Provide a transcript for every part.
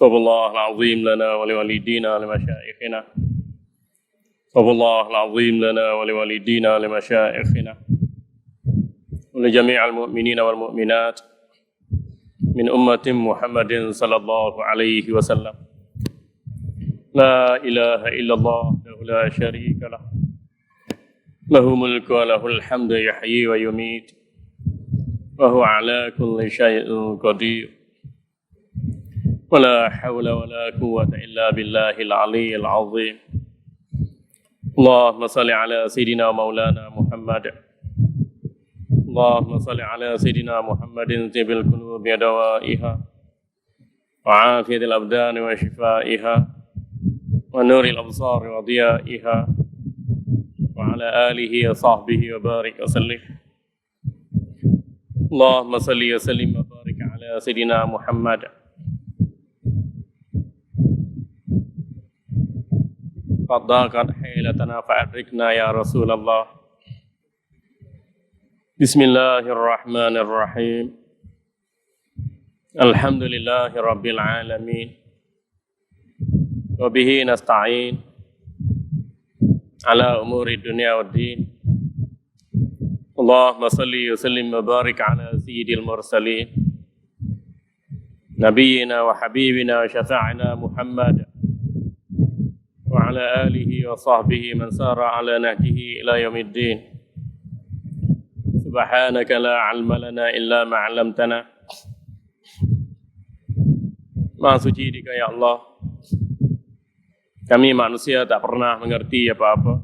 استغفر الله العظيم لنا ولوالدينا ولمشايخنا استغفر الله العظيم لنا ولوالدينا ولمشايخنا ولجميع المؤمنين والمؤمنات من أمة محمد صلى الله عليه وسلم لا إله إلا الله وحده لا شريك له له ملك وله الحمد يحيي ويميت وهو على كل شيء قدير ولا حول ولا قوة إلا بالله العلي العظيم اللهم صل على سيدنا ومولانا محمد اللهم صل على سيدنا محمد طب القلوب ودوائها وعافية الأبدان وشفائها ونور الأبصار وضيائها وعلى آله وصحبه وبارك وسلم اللهم صل وسلم وبارك على سيدنا محمد قد ضاقت حيلتنا فأدركنا يا رسول الله بسم الله الرحمن الرحيم الحمد لله رب العالمين وبه نستعين على أمور الدنيا والدين اللهم صل وسلم وبارك على سيد المرسلين نبينا وحبيبنا وشفاعنا محمد وعلى آله وصحبه من سار على نهجه إلى يوم الدين سبحانك لا علم لنا إلا ما علمتنا Maha suci Dikau ya Allah, kami manusia tak pernah mengerti apa-apa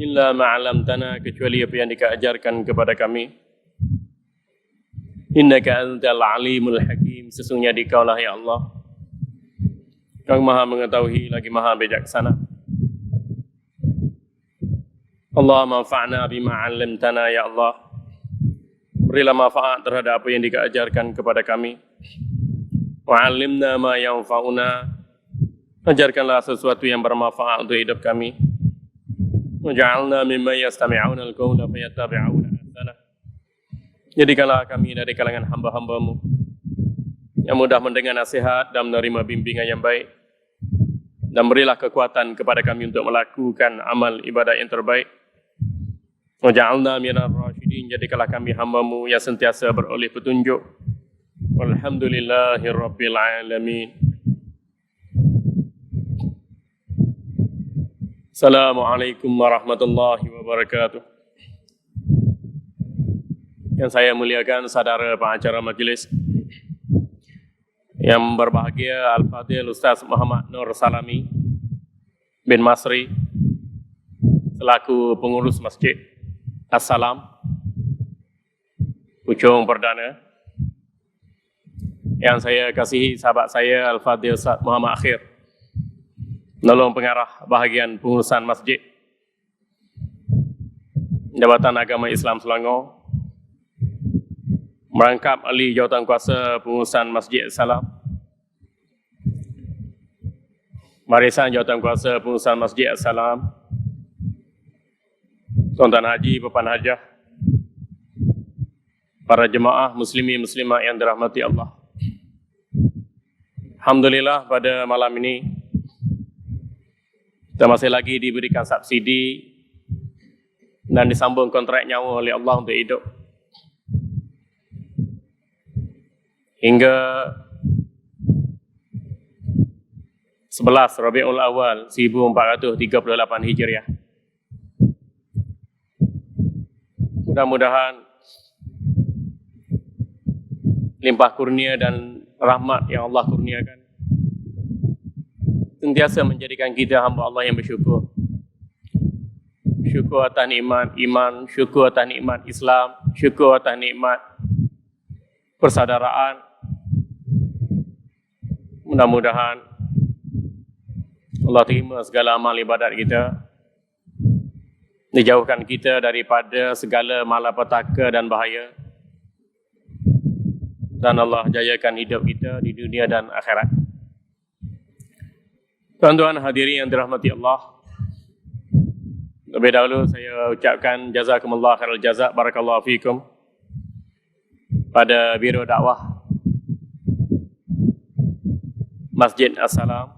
illa ma 'allamtana, kecuali apa yang Dikau ajarkan kepada kami. Innaka antal alimul hakim, sesungguhnya Dikau lah ya Allah yang maha mengetahui lagi maha bijaksana. Allah manfa'na bima 'allamtana ya Allah, berilah manfaat terhadap apa yang Dikau ajarkan kepada kami. Wa 'allimna ma yanfa'una, ajarkanlah sesuatu yang bermanfaat untuk hidup kami. Wa ja'alna mimman yastami'una al-qawla fayattabi'una ahsana, jadikanlah kami dari kalangan hamba-hamba-Mu yang mudah mendengar nasihat dan menerima bimbingan yang baik, dan berilah kekuatan kepada kami untuk melakukan amal ibadah yang terbaik. Wa ja'alna minar rasyidin, jadikanlah kami hamba-Mu yang sentiasa beroleh petunjuk. Walhamdulillahi rabbil alamin. Assalamualaikum warahmatullahi wabarakatuh. Yang saya muliakan saudara pengacara majelis, yang berbahagia Al-Fadhil Ustaz Muhammad Nur Salami bin Masri selaku pengurus Masjid As-Salam Puchong Perdana, yang saya kasihi sahabat saya Al-Fadhil Ustaz Muhammad Akhir, penolong pengarah bahagian pengurusan masjid Jabatan Agama Islam Selangor, merangkap ahli jawatan kuasa pengurusan Masjid Salam, barisan jawatan kuasa pengurusan Masjid Salam, Tuan-tuan Haji, Puan Hajah, para jemaah muslimin muslimat yang dirahmati Allah. Alhamdulillah, pada malam ini kita masih lagi diberikan subsidi dan disambung kontrak nyawa oleh Allah untuk hidup hingga 11 Rabiul Awal 1438 Hijriah. Mudah-mudahan limpah kurnia dan rahmat yang Allah kurniakan sentiasa menjadikan kita hamba Allah yang bersyukur. Syukur atas nikmat iman, syukur atas nikmat Islam, syukur atas nikmat persaudaraan. Mudah-mudahan Allah terima segala amal ibadat kita, dijauhkan kita daripada segala malapetaka dan bahaya, dan Allah jayakan hidup kita di dunia dan akhirat. Tuan-tuan hadirin yang dirahmati Allah, lebih dahulu saya ucapkan jazakumullah khairal jazak, barakallahu fikum pada Biro Dakwah Masjid As-Salam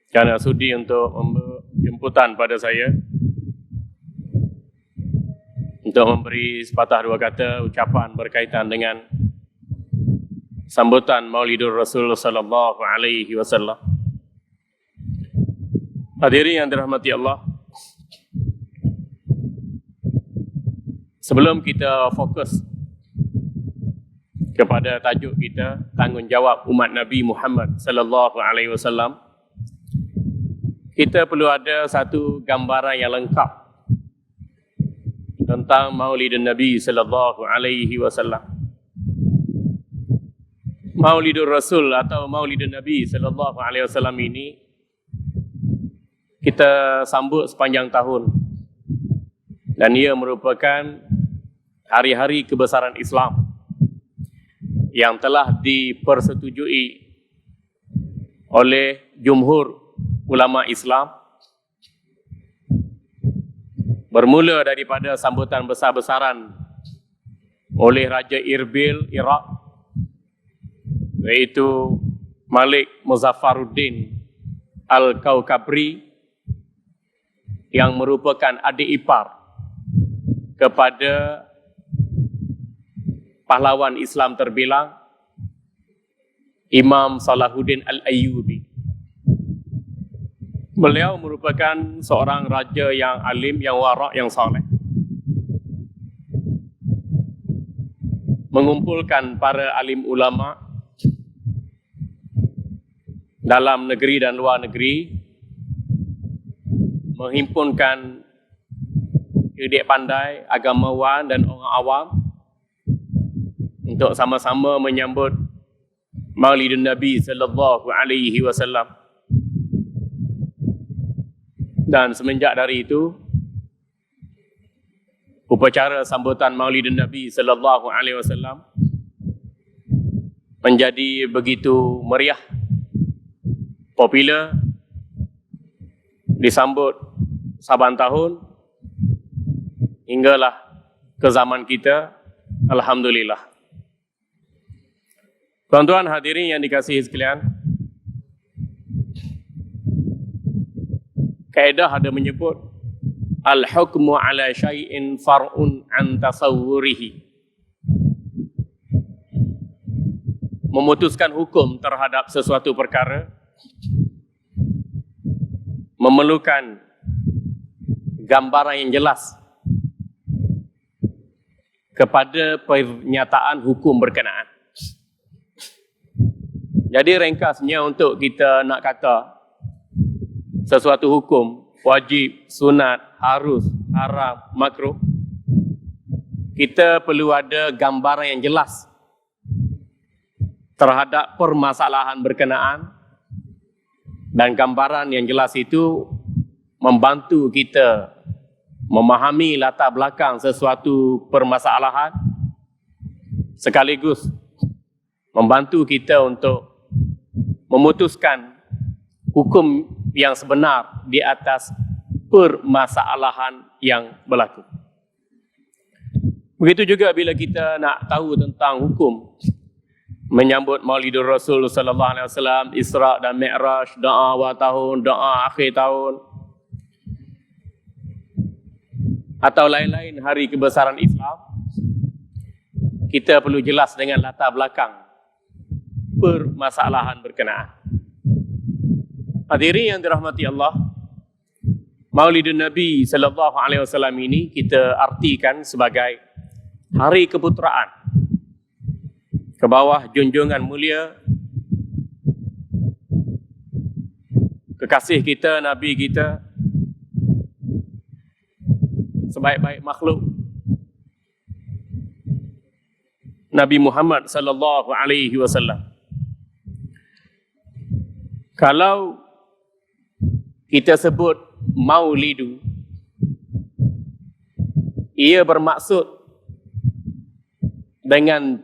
kerana sudi untuk memberi jemputan pada saya untuk memberi sepatah dua kata ucapan berkaitan dengan sambutan Maulidur Rasul sallallahu alaihi wasallam. Hadirin yang dirahmati Allah, sebelum kita fokus kepada tajuk kita, tanggungjawab umat Nabi Muhammad sallallahu alaihi wasallam, kita perlu ada satu gambaran yang lengkap tentang Maulidun Nabi sallallahu alaihi wasallam. Maulidur Rasul atau Maulidun Nabi sallallahu alaihi wasallam ini kita sambut sepanjang tahun, dan ia merupakan hari-hari kebesaran Islam yang telah dipersetujui oleh jumhur ulama Islam, bermula daripada sambutan besar-besaran oleh Raja Irbil Iraq, iaitu Malik Muzaffaruddin Al-Kaukabri, yang merupakan adik ipar kepada pahlawan Islam terbilang Imam Salahuddin Al-Ayyubi. Beliau merupakan seorang raja yang alim, yang warak, yang saleh. Mengumpulkan para alim ulama dalam negeri dan luar negeri, menghimpunkan cerdik pandai, agamawan dan orang awam untuk sama-sama menyambut Maulidun Nabi sallallahu alaihi wasallam. Dan semenjak dari itu, upacara sambutan Maulidun Nabi sallallahu alaihi wasallam menjadi begitu meriah, popular, disambut saban tahun hinggalah ke zaman kita, alhamdulillah. Tuan-tuan hadirin yang dikasihi sekalian, kaedah ada menyebut al-hukmu ala syai'in far'un an tasawwurihi. Memutuskan hukum terhadap sesuatu perkara memerlukan gambaran yang jelas kepada pernyataan hukum berkenaan. Jadi ringkasnya, untuk kita nak kata sesuatu hukum, wajib, sunat, harus, haram, makruh, kita perlu ada gambaran yang jelas terhadap permasalahan berkenaan, dan gambaran yang jelas itu membantu kita memahami latar belakang sesuatu permasalahan, sekaligus membantu kita untuk memutuskan hukum yang sebenar di atas permasalahan yang berlaku. Begitu juga bila kita nak tahu tentang hukum menyambut Maulidur Rasul sallallahu alaihi wasallam, Isra dan Mi'raj, doa awal tahun, doa akhir tahun, atau lain-lain hari kebesaran Islam, kita perlu jelas dengan latar belakang permasalahan berkenaan. Hadirin yang dirahmati Allah, Maulidun Nabi sallallahu alaihi wasallam ini kita artikan sebagai hari keputeraan ke bawah junjungan mulia kekasih kita, Nabi kita, sebaik-baik makhluk, Nabi Muhammad sallallahu alaihi wasallam. Kalau kita sebut Maulidu, ia bermaksud dengan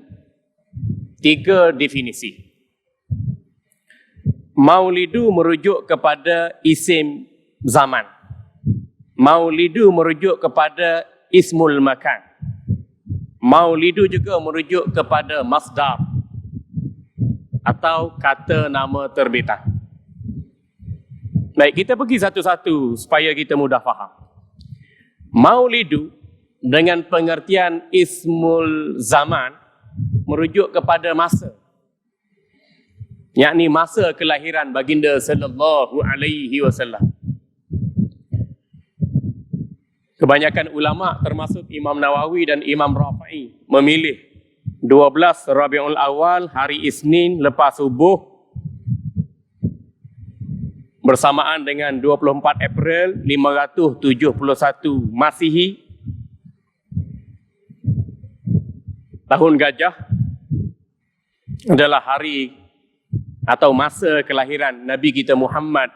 3 definisi. Maulidu merujuk kepada isim zaman. Maulidu merujuk kepada ismul makan. Maulidu juga merujuk kepada masdar. atau kata nama terbitan. Baik, kita pergi satu-satu supaya kita mudah faham. Maulidu dengan pengertian ismul zaman merujuk kepada masa, yakni masa kelahiran baginda sallallahu alaihi wasallam. Kebanyakan ulama termasuk Imam Nawawi dan Imam Rafi'i memilih 12 Rabiul Awal, hari Isnin lepas subuh, bersamaan dengan 24 April 571 Masihi, tahun gajah, adalah hari atau masa kelahiran Nabi kita Muhammad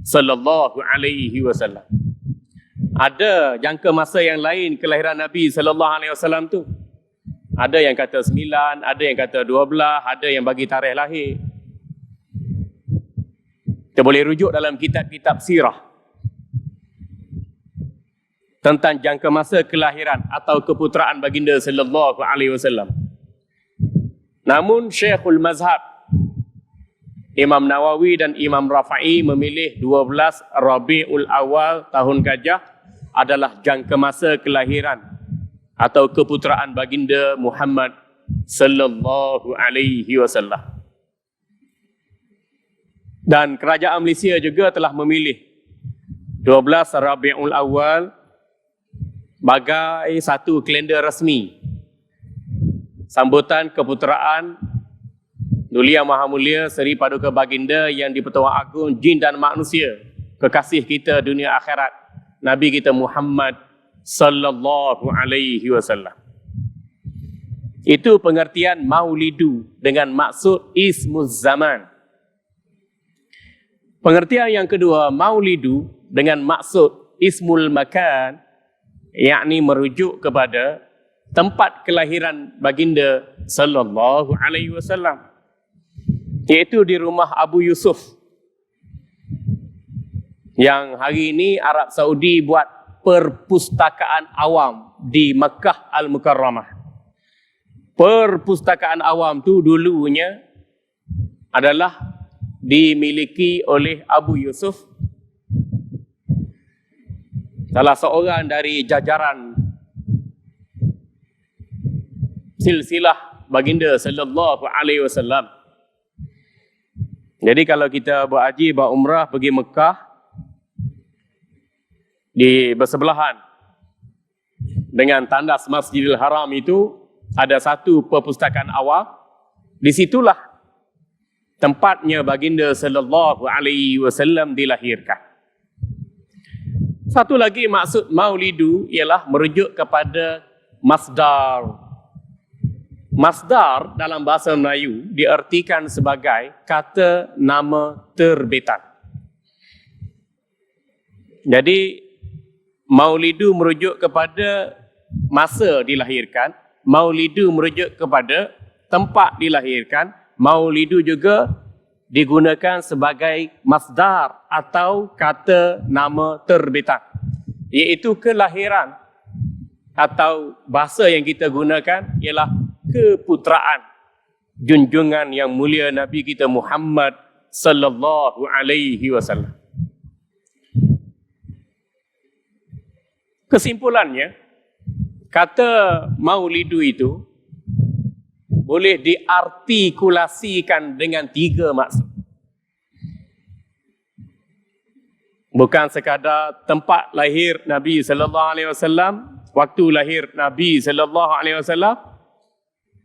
sallallahu alaihi wasallam. Ada jangka masa yang lain kelahiran Nabi sallallahu alaihi wasallam tu. Ada yang kata 9, ada yang kata 12, ada yang bagi tarikh lahir. Kita boleh rujuk dalam kitab-kitab sirah tentang jangka masa kelahiran atau keputeraan baginda sallallahu alaihi wasallam. Namun Syekhul Mazhab Imam Nawawi dan Imam Rafi'i memilih 12 Rabiul Awal tahun gajah adalah jangka masa kelahiran atau keputeraan baginda Muhammad sallallahu alaihi wasallam. Dan kerajaan Malaysia juga telah memilih 12 Rabiul Awal sebagai satu kalender rasmi sambutan keputeraan Duli Yang Maha Mulia Seri Paduka Baginda yang di-Pertuan Agung Jin dan Manusia, kekasih kita dunia akhirat, Nabi kita Muhammad sallallahu alaihi wasallam. Itu pengertian maulidu dengan maksud ismuz zaman. Pengertian yang kedua, maulidu dengan maksud ismul makan, yakni merujuk kepada tempat kelahiran baginda sallallahu alaihi wasallam, iaitu di rumah Abu Yusuf yang hari ini Arab Saudi buat perpustakaan awam di Makkah Al-Mukarramah. Perpustakaan awam tu dulunya adalah dimiliki oleh Abu Yusuf, salah seorang dari jajaran silsilah baginda sallallahu alaihi wasallam. Jadi kalau kita buat haji, buat umrah, pergi Mekah, di bersebelahan dengan tandas Masjidil Haram itu ada satu perpustakaan awam. Di situlah tempatnya baginda sallallahu alaihi wasallam dilahirkan. Satu lagi maksud maulidu ialah merujuk kepada masdar. Masdar dalam bahasa Melayu diartikan sebagai kata nama terbitan. Jadi maulidu merujuk kepada masa dilahirkan, maulidu merujuk kepada tempat dilahirkan, maulidu juga digunakan sebagai masdar atau kata nama terbitan, iaitu kelahiran, atau bahasa yang kita gunakan ialah keputeraan junjungan yang mulia Nabi kita Muhammad sallallahu alaihi wasallam. Kesimpulannya, kata maulidu itu boleh diartikulasikan dengan 3 maksud. Bukan sekadar tempat lahir Nabi sallallahu alaihi wasallam, waktu lahir Nabi sallallahu alaihi wasallam,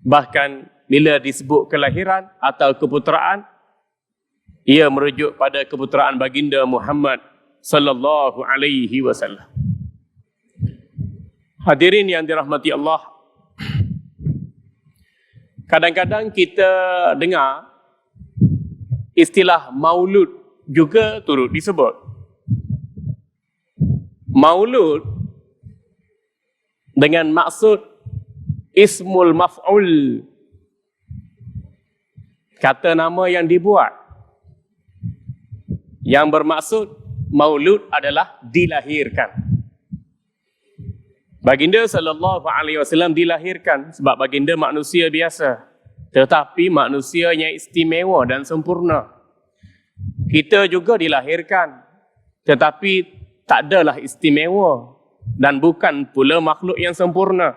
bahkan bila disebut kelahiran atau keputeraan, ia merujuk pada keputeraan baginda Muhammad sallallahu alaihi wasallam. Hadirin yang dirahmati Allah, kadang-kadang kita dengar istilah maulud juga turut disebut. Maulud dengan maksud ismul maf'ul, kata nama yang dibuat, yang bermaksud maulud adalah dilahirkan. Baginda sallallahu alaihi wasallam dilahirkan sebab baginda manusia biasa. tetapi manusia yang istimewa dan sempurna. Kita juga dilahirkan, tetapi tak adalah istimewa dan bukan pula makhluk yang sempurna.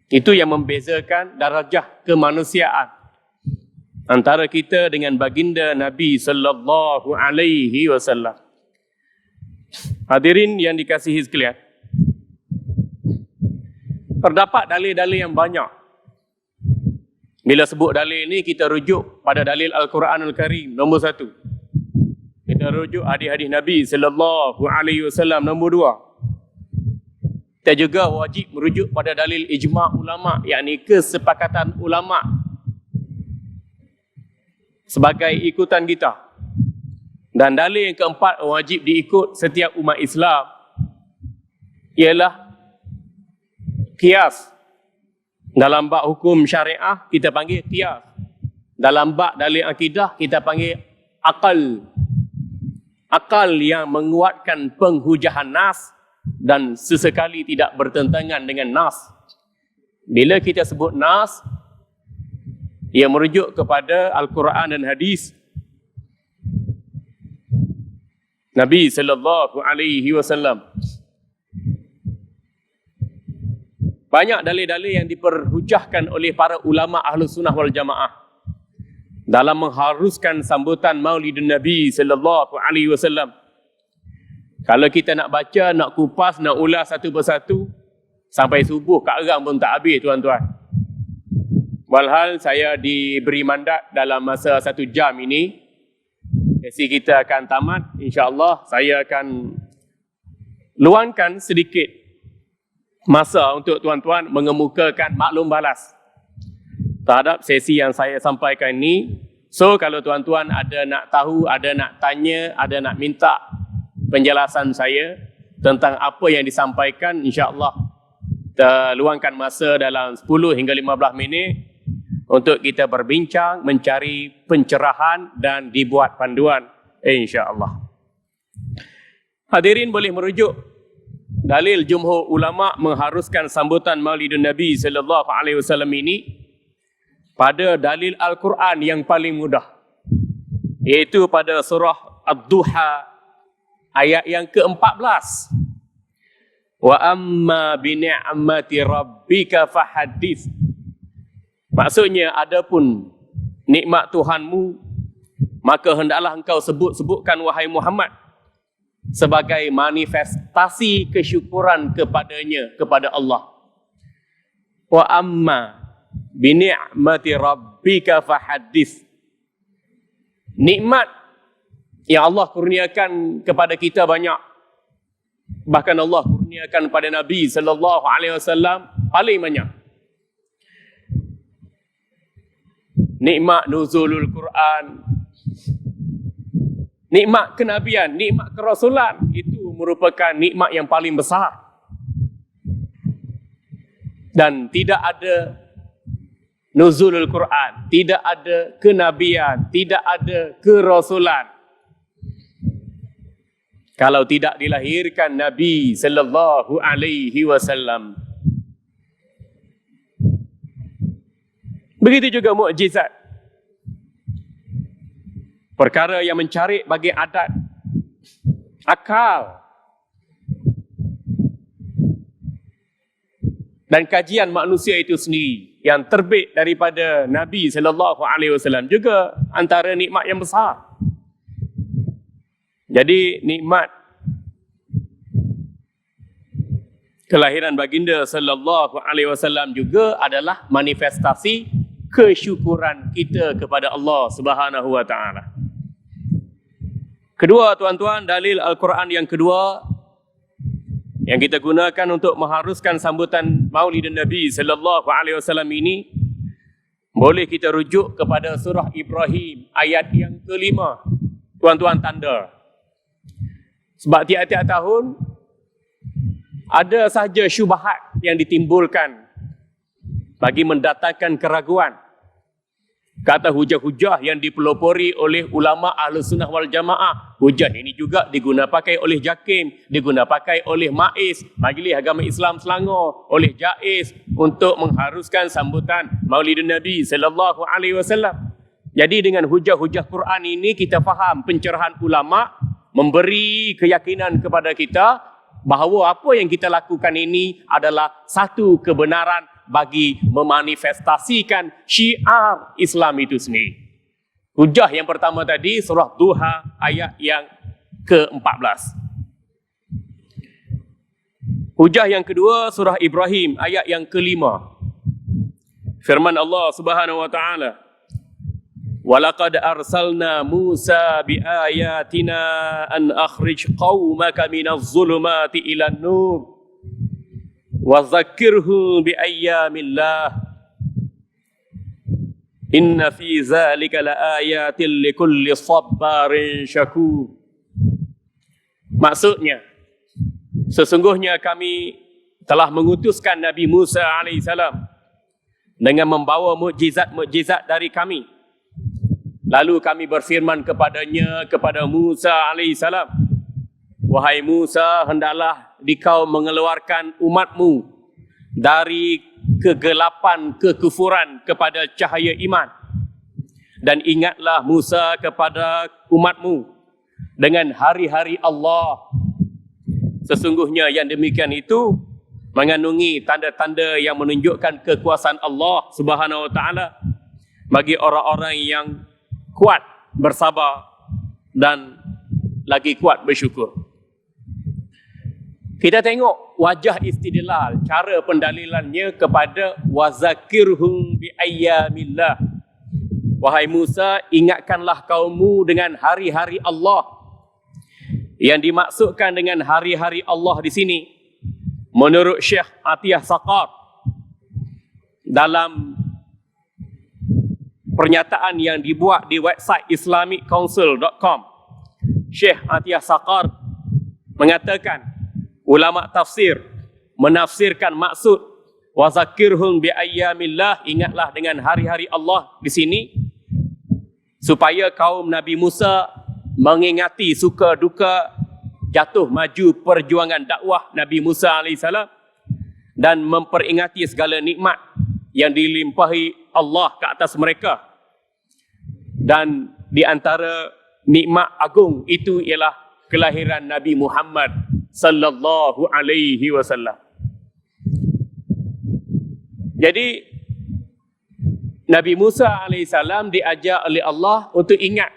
Itu yang membezakan darajah kemanusiaan antara kita dengan baginda Nabi sallallahu alaihi wasallam. Hadirin yang dikasihi sekalian, terdapat dalil-dalil yang banyak. Bila sebut dalil ini, kita rujuk pada dalil Al-Quranul Karim nombor 1. Kita rujuk hadis-hadis Nabi sallallahu alaihi wasallam nombor 2. Kita juga wajib merujuk pada dalil ijma' ulama', yakni kesepakatan ulama' sebagai ikutan kita. Dan dalil yang keempat wajib diikut setiap umat Islam ialah qiyas. Dalam bab hukum syariah kita panggil qiyas. Dalam bab dalil akidah kita panggil akal. Akal yang menguatkan penghujahan nas dan sesekali tidak bertentangan dengan nas. Bila kita sebut nas, ia merujuk kepada Al-Quran dan hadis Nabi sallallahu alaihi wasallam. Banyak dalil-dalil yang diperhujahkan oleh para ulama Ahlus Sunnah wal Jamaah dalam mengharuskan sambutan Maulidun Nabi sallallahu alaihi wasallam. Kalau kita nak baca, nak kupas, nak ulas satu persatu, sampai subuh kat arang pun tak habis, tuan-tuan. Walhal saya diberi mandat dalam masa 1 jam ini, sesi kita akan tamat. InsyaAllah saya akan luangkan sedikit masa untuk tuan-tuan mengemukakan maklum balas terhadap sesi yang saya sampaikan ini. So, kalau tuan-tuan ada nak tahu, ada nak tanya, ada nak minta penjelasan saya tentang apa yang disampaikan, insya-Allah kita luangkan masa dalam 10 hingga 15 minit untuk kita berbincang, mencari pencerahan dan dibuat panduan, insya-Allah. Hadirin boleh merujuk dalil jumhur ulama mengharuskan sambutan Maulidun Nabi sallallahu alaihi wasallam ini pada dalil Al-Quran yang paling mudah, iaitu pada surah Ad-Duha ayat yang ke-14. Wa amma bi ni'mati rabbika fahaddits. Maksudnya, adapun nikmat Tuhanmu, maka hendaklah engkau sebut-sebutkan wahai Muhammad sebagai manifestasi kesyukuran kepadanya, kepada Allah. Wa amma bi ni'mati rabbika fahaddits. Nikmat yang Allah kurniakan kepada kita banyak. Bahkan Allah kurniakan pada Nabi sallallahu alaihi wasallam paling banyak. Nikmat nuzulul Quran, nikmat kenabian, nikmat kerasulan, itu merupakan nikmat yang paling besar. Dan tidak ada nuzulul Quran, tidak ada kenabian, tidak ada kerasulan kalau tidak dilahirkan Nabi sallallahu alaihi wasallam. Begitu juga mukjizat, perkara yang mencari bagi adat, akal dan kajian manusia itu sendiri yang terbit daripada Nabi sallallahu alaihi wasallam juga antara nikmat yang besar. Jadi nikmat kelahiran baginda sallallahu alaihi wasallam juga adalah manifestasi kesyukuran kita kepada Allah Subhanahu wa taala. Kedua, tuan-tuan, dalil Al-Quran yang kedua yang kita gunakan untuk mengharuskan sambutan Maulidun Nabi sallallahu alaihi wasallam ini, boleh kita rujuk kepada surah Ibrahim ayat yang ke-5. Tuan-tuan tanda. Sebab tiap-tiap tahun ada sahaja syubhat yang ditimbulkan bagi mendatangkan keraguan. Kata hujah-hujah yang dipelopori oleh ulama Ahlus Sunnah wal Jamaah. Hujah ini juga diguna pakai oleh JAKIM, diguna pakai oleh MAIS, Majlis Agama Islam Selangor, oleh JAIS untuk mengharuskan sambutan Maulidun Nabi sallallahu alaihi wasallam. Jadi dengan hujah-hujah Quran ini kita faham pencerahan ulama memberi keyakinan kepada kita bahawa apa yang kita lakukan ini adalah satu kebenaran bagi memanifestasikan syiar Islam itu sendiri. Hujah yang pertama tadi surah Duha ayat yang ke-14. Hujah yang kedua surah Ibrahim ayat yang ke-5. Firman Allah Subhanahu wa taala, "Walaqad arsalna Musa biayatina an akhrij qaumaka minadh dhulumati ilan nur wa dzakkirhum biayyamillah inna fi dzalika laayatin likulli sabarin syakur." Maksudnya, sesungguhnya kami telah mengutuskan Nabi Musa alaihissalam dengan membawa mukjizat-mukjizat dari kami. Lalu kami berfirman kepadanya, kepada Musa alaihissalam, "Wahai Musa, hendaklah dikau mengeluarkan umatmu dari kegelapan kekufuran kepada cahaya iman. Dan ingatlah Musa kepada umatmu dengan hari-hari Allah. Sesungguhnya yang demikian itu mengandungi tanda-tanda yang menunjukkan kekuasaan Allah Subhanahu wa taala bagi orang-orang yang kuat bersabar dan lagi kuat bersyukur." Kita tengok wajah istidlal, cara pendalilannya kepada wazakirhum biayyamillah. Wahai Musa, ingatkanlah kaummu dengan hari-hari Allah. Yang dimaksudkan dengan hari-hari Allah di sini, menurut Syekh Atiyah Saqar, dalam pernyataan yang dibuat di website islamiccouncil.com, Syekh Atiyah Saqar mengatakan, ulama tafsir menafsirkan maksud wazakirhum biayyamillah, ingatlah dengan hari-hari Allah di sini, supaya kaum Nabi Musa mengingati suka duka jatuh maju perjuangan dakwah Nabi Musa alaihissalam dan memperingati segala nikmat yang dilimpahi Allah ke atas mereka. Dan di antara nikmat agung itu ialah kelahiran Nabi Muhammad sallallahu alaihi wasallam. Jadi Nabi Musa alaihissalam diajar oleh Allah untuk ingat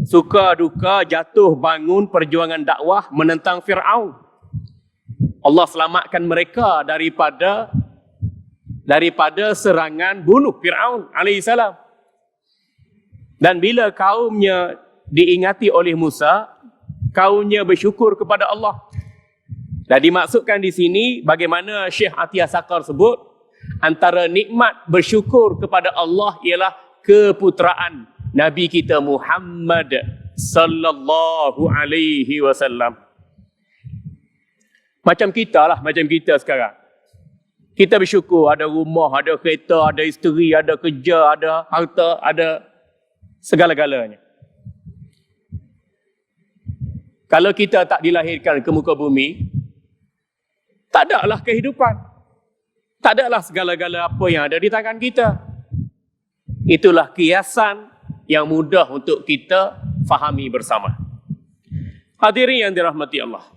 suka duka jatuh bangun perjuangan dakwah menentang Fir'aun. Allah selamatkan mereka daripada serangan bunuh Fir'aun alaihissalam. Dan bila kaumnya diingati oleh Musa, kaumnya bersyukur kepada Allah. Dan dimaksudkan di sini bagaimana Syekh Atiyah Saqar sebut, antara nikmat bersyukur kepada Allah ialah keputeraan Nabi kita Muhammad sallallahu alaihi wasallam. Macam kita sekarang. Kita bersyukur ada rumah, ada kereta, ada isteri, ada kerja, ada harta, ada segala-galanya. Kalau kita tak dilahirkan ke muka bumi, tak adalah kehidupan. Tak adalah segala-gala apa yang ada di tangan kita. Itulah kiasan yang mudah untuk kita fahami bersama. Hadirin yang dirahmati Allah.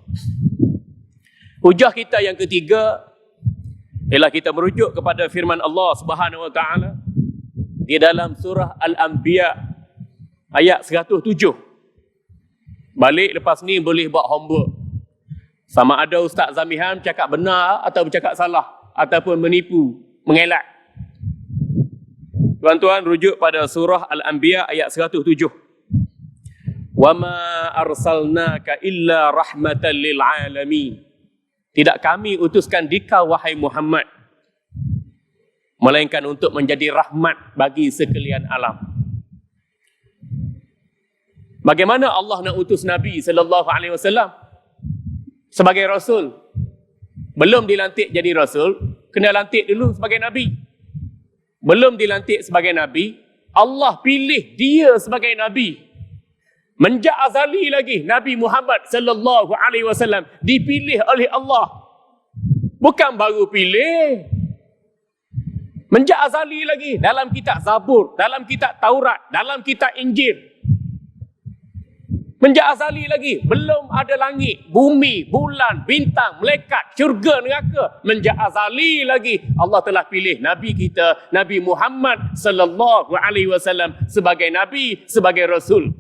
Hujah kita yang ketiga ialah kita merujuk kepada firman Allah Subhanahu wa taala di dalam surah Al-Anbiya ayat 107. Balik lepas ni boleh buat homework. Sama ada Ustaz Zamihan bercakap benar atau bercakap salah ataupun menipu, mengelak. Tuan-tuan rujuk pada surah Al-Anbiya ayat 107. Wa ma arsalnaka illa rahmatan lil alamin. Tidak kami utuskan dikau wahai Muhammad melainkan untuk menjadi rahmat bagi sekalian alam. Bagaimana Allah nak utus Nabi sallallahu alaihi wasallam sebagai rasul? Belum dilantik jadi rasul, kena lantik dulu sebagai nabi. belum dilantik sebagai Nabi, Allah pilih dia sebagai Nabi. Menjak azali lagi Nabi Muhammad sallallahu alaihi wasallam dipilih oleh Allah. Bukan baru pilih. Menjak azali lagi dalam kitab Zabur, dalam kitab Taurat, dalam kitab Injil. Menjak azali lagi belum ada langit, bumi, bulan, bintang, malaikat, syurga, neraka. Menjak azali lagi Allah telah pilih Nabi kita, Nabi Muhammad sallallahu alaihi wasallam sebagai Nabi, sebagai Rasul.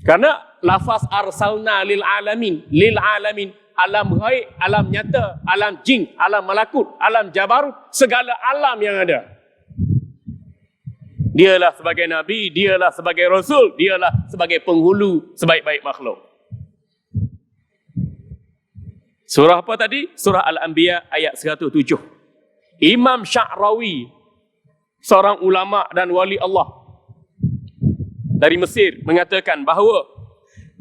Karena lafaz arsalna lil alamin, alam ghaib, alam nyata, alam jin, alam malakut, alam jabarut, segala alam yang ada. Dialah sebagai Nabi, dialah sebagai Rasul, dialah sebagai penghulu sebaik-baik makhluk. Surah apa tadi? Surah Al-Anbiya ayat 107. Imam Sya'rawi, seorang ulama dan wali Allah dari Mesir, mengatakan bahawa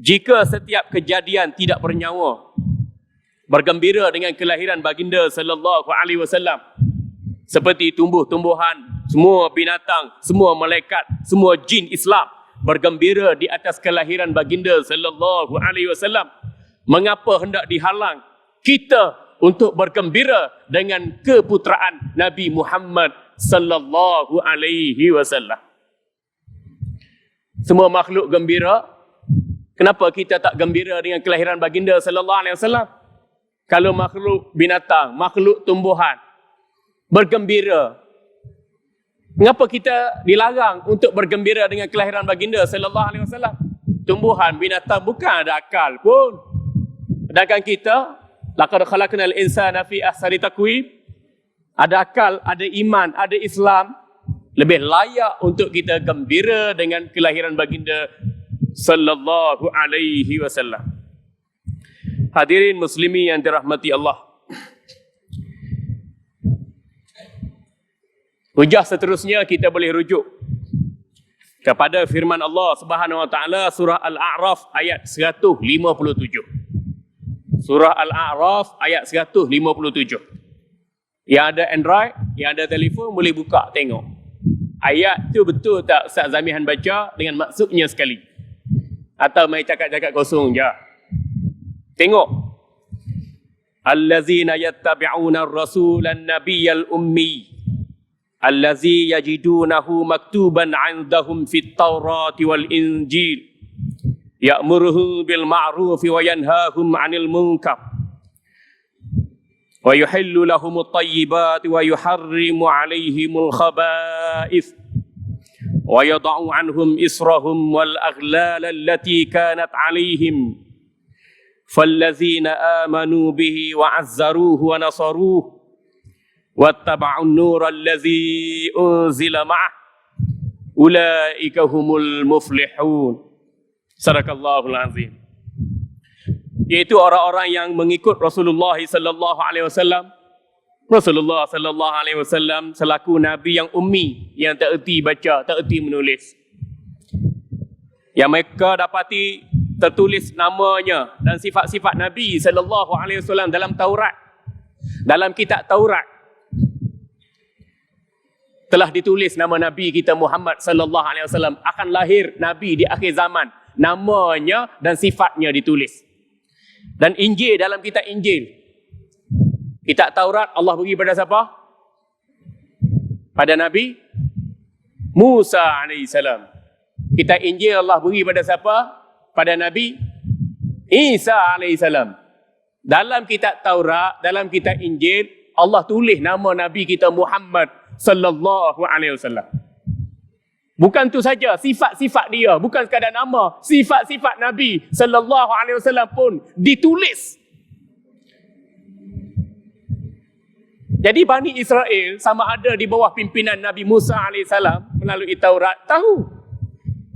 jika setiap kejadian tidak bernyawa bergembira dengan kelahiran baginda sallallahu alaihi wasallam, seperti tumbuh-tumbuhan, semua binatang, semua malaikat, semua jin Islam bergembira di atas kelahiran baginda sallallahu alaihi wasallam, mengapa hendak dihalang kita untuk bergembira dengan keputeraan Nabi Muhammad sallallahu alaihi wasallam? Semua makhluk gembira, kenapa kita tak gembira dengan kelahiran baginda sallallahu alaihi wasallam? Kalau makhluk binatang, makhluk tumbuhan bergembira, mengapa kita dilarang untuk bergembira dengan kelahiran baginda sallallahu alaihi wasallam? Tumbuhan, binatang bukan ada akal pun. Sedangkan kita, laqad khalaqnal insana fi ahsani taqwim, ada akal, ada iman, ada Islam, lebih layak untuk kita gembira dengan kelahiran baginda sallallahu alaihi wasallam. Hadirin muslimi yang dirahmati Allah. Hujah seterusnya kita boleh rujuk kepada firman Allah Subhanahu wa taala surah Al-A'raf ayat 157. Surah Al-A'raf ayat 157. Yang ada Android, yang ada telefon boleh buka tengok. Ayat tu betul tak Ustaz Zamihan baca dengan maksudnya sekali? Atau main cakap-cakap kosong je? Tengok. Allazina yattabi'una ar-rasulan nabiyyal ummi allazi yajidunahu maktuban 'indahum fit Taurati wal Injil ya'muruhum bil ma'rufi wa yanhahum 'anil munkar wa yuhillu lahumut tayyibati wa yuharrimu 'alaihimul khaba'ith wa yada'u 'anhum israhum wal aghlal allati kanat 'alaihim fallazina amanu bihi wa 'azzaruhu wa nasaruhu wattaba'un nura allazi unzila ma'ah ulaika humul muflihun. Sadaqallahul azim. Iaitu orang-orang yang mengikut Rasulullah sallallahu alaihi wasallam. Rasulullah sallallahu alaihi wasallam selaku nabi yang ummi, yang tak erti baca, tak erti menulis. Yang mereka dapati tertulis namanya dan sifat-sifat Nabi sallallahu alaihi wasallam dalam Taurat. Dalam kitab Taurat telah ditulis nama Nabi kita Muhammad sallallahu alaihi wasallam akan lahir nabi di akhir zaman. Namanya dan sifatnya ditulis. Dan Injil, dalam kitab Injil, kitab Taurat Allah beri pada siapa? Pada Nabi Musa alaihissalam. Kitab Injil Allah beri pada siapa? Pada Nabi Isa alaihissalam. Dalam kitab Taurat, dalam kitab Injil, Allah tulis nama Nabi kita Muhammad sallallahu alaihi wasallam. Bukan tu saja, sifat-sifat dia, bukan sekadar nama, sifat-sifat Nabi sallallahu alaihi wasallam pun ditulis. Jadi Bani Israel sama ada di bawah pimpinan Nabi Musa alaihissalam melalui Taurat tahu.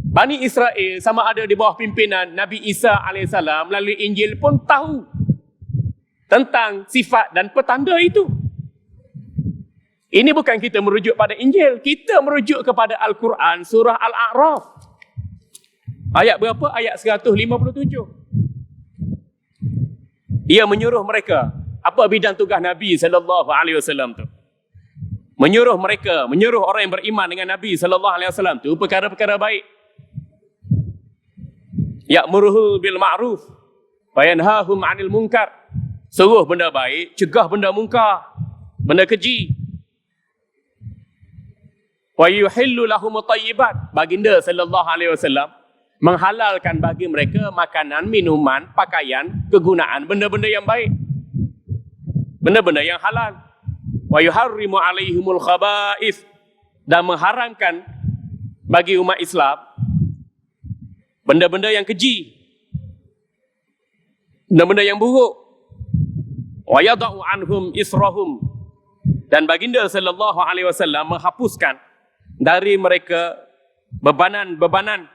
Bani Israel sama ada di bawah pimpinan Nabi Isa alaihissalam melalui Injil pun tahu tentang sifat dan petanda itu. Ini bukan kita merujuk pada Injil, kita merujuk kepada Al-Quran surah Al-A'raf. Ayat berapa? Ayat 157. Ia menyuruh mereka, apa bidang tugas Nabi sallallahu alaihi wasallam tu? menyuruh mereka, menyuruh orang yang beriman dengan Nabi sallallahu alaihi wasallam tu perkara-perkara baik. Ya'muruhu bil ma'ruf wa yanhahum 'anil munkar. Suruh benda baik, cegah benda mungkar, benda keji. Wa yuhillu lahum at-tayyibat. Baginda sallallahu alaihi wasallam menghalalkan bagi mereka makanan, minuman, pakaian, kegunaan, benda-benda yang baik. Benda-benda yang halal. Wa yuharrimu 'alaihimul khaba'ith. Dan mengharamkan bagi umat Islam benda-benda yang keji, benda-benda yang buruk. Wa yada'u anhum israhum. Dan baginda sallallahu alaihi wasallam menghapuskan dari mereka bebanan-bebanan,